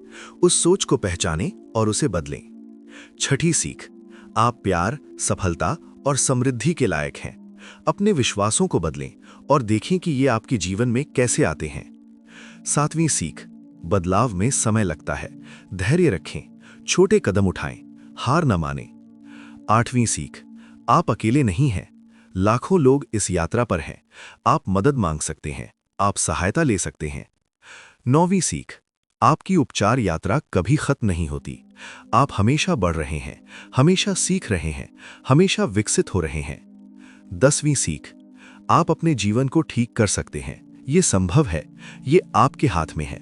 उस सोच को पहचानें और उसे बदलें। छठी सीख, आप प्यार, सफलता और समृद्धि के लायक हैं। अपने विश्वासों को बदलें और देखें कि ये आपके जीवन में कैसे आते हैं। सातवीं सीख, बदलाव में समय लगता है। धैर्य रखें, छोटे कदम उठाएं, हार न मानें। आठवीं सीख, आप अकेले नहीं हैं। लाखों लोग इस यात्रा पर हैं। आप मदद मांग सकते हैं, आप सहायता ले सकते हैं। नौवीं सीख, आपकी उपचार यात्रा कभी खत्म नहीं होती। आप हमेशा बढ़ रहे हैं, हमेशा सीख रहे हैं, हमेशा विकसित हो रहे हैं। 10वीं सीख, आप अपने जीवन को ठीक कर सकते हैं। ये संभव है, ये आपके हाथ में है।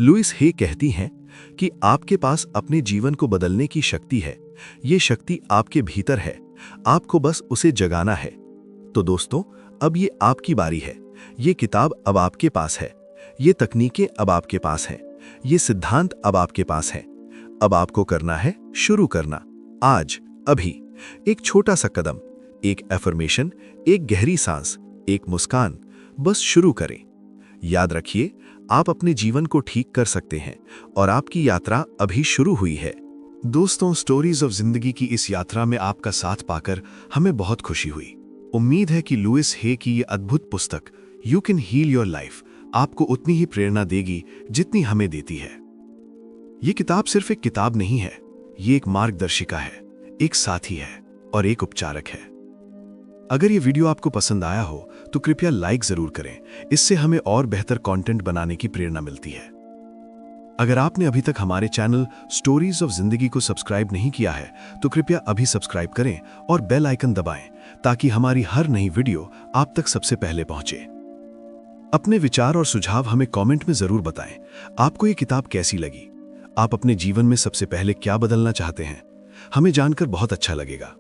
लुइस हे कहती हैं कि आपके पास अपने जीवन को बदलने की शक्ति है। ये शक्ति आपके भीतर है, आपको बस उसे जगाना है। तो दोस्तों, अब ये आपकी बारी है। ये किताब अब आपके पास है, ये तकनीकें अब आपके पास हैं, ये सिद्धांत अब आपके पास हैं। अब आपको करना है शुरू करना, आज, अभी। एक छोटा सा कदम, एक एफर्मेशन, एक गहरी सांस, एक मुस्कान, बस शुरू करें। याद रखिए, आप अपने जीवन को ठीक कर सकते हैं और आपकी यात्रा अभी शुरू हुई है। दोस्तों, स्टोरीज ऑफ जिंदगी की इस यात्रा में आपका साथ पाकर हमें बहुत खुशी हुई। उम्मीद है कि लुइस हे की ये अद्भुत पुस्तक you can heal your life आपको उतनी ही प्रेरणा देगी जितनी हमें देती है। ये किताब सिर्फ एक किताब नहीं है, ये एक मार्गदर्शिका है, एक साथी है और एक उपचारक है। अगर ये वीडियो आपको पसंद आया हो तो कृपया लाइक जरूर करें, इससे हमें और बेहतर कंटेंट बनाने की प्रेरणा मिलती है। अगर आपने अभी तक हमारे चैनल स्टोरीज ऑफ जिंदगी को सब्सक्राइब नहीं किया है तो कृपया अभी सब्सक्राइब करें और बेल आइकन दबाएं ताकि हमारी हर नई वीडियो आप तक सबसे पहले पहुंचे। अपने विचार और सुझाव हमें कमेंट में जरूर बताएं। आपको ये किताब कैसी लगी? आप अपने जीवन में सबसे पहले क्या बदलना चाहते हैं? हमें जानकर बहुत अच्छा लगेगा।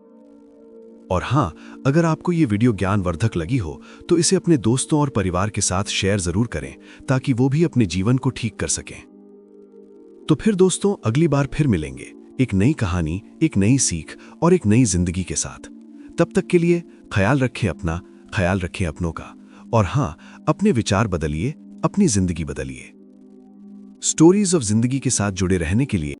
और हाँ, अगर आपको ये वीडियो ज्ञानवर्धक लगी हो तो इसे अपने दोस्तों और परिवार के साथ शेयर जरूर करें ताकि वो भी अपने जीवन को ठीक कर सकें। तो फिर दोस्तों, अगली बार फिर मिलेंगे एक नई कहानी, एक नई सीख और एक नई जिंदगी के साथ। तब तक के लिए ख्याल रखें अपना, ख्याल रखें अपनों का, और हाँ, अपने विचार बदलिए, अपनी जिंदगी बदलिए। स्टोरीज ऑफ जिंदगी के साथ जुड़े रहने के लिए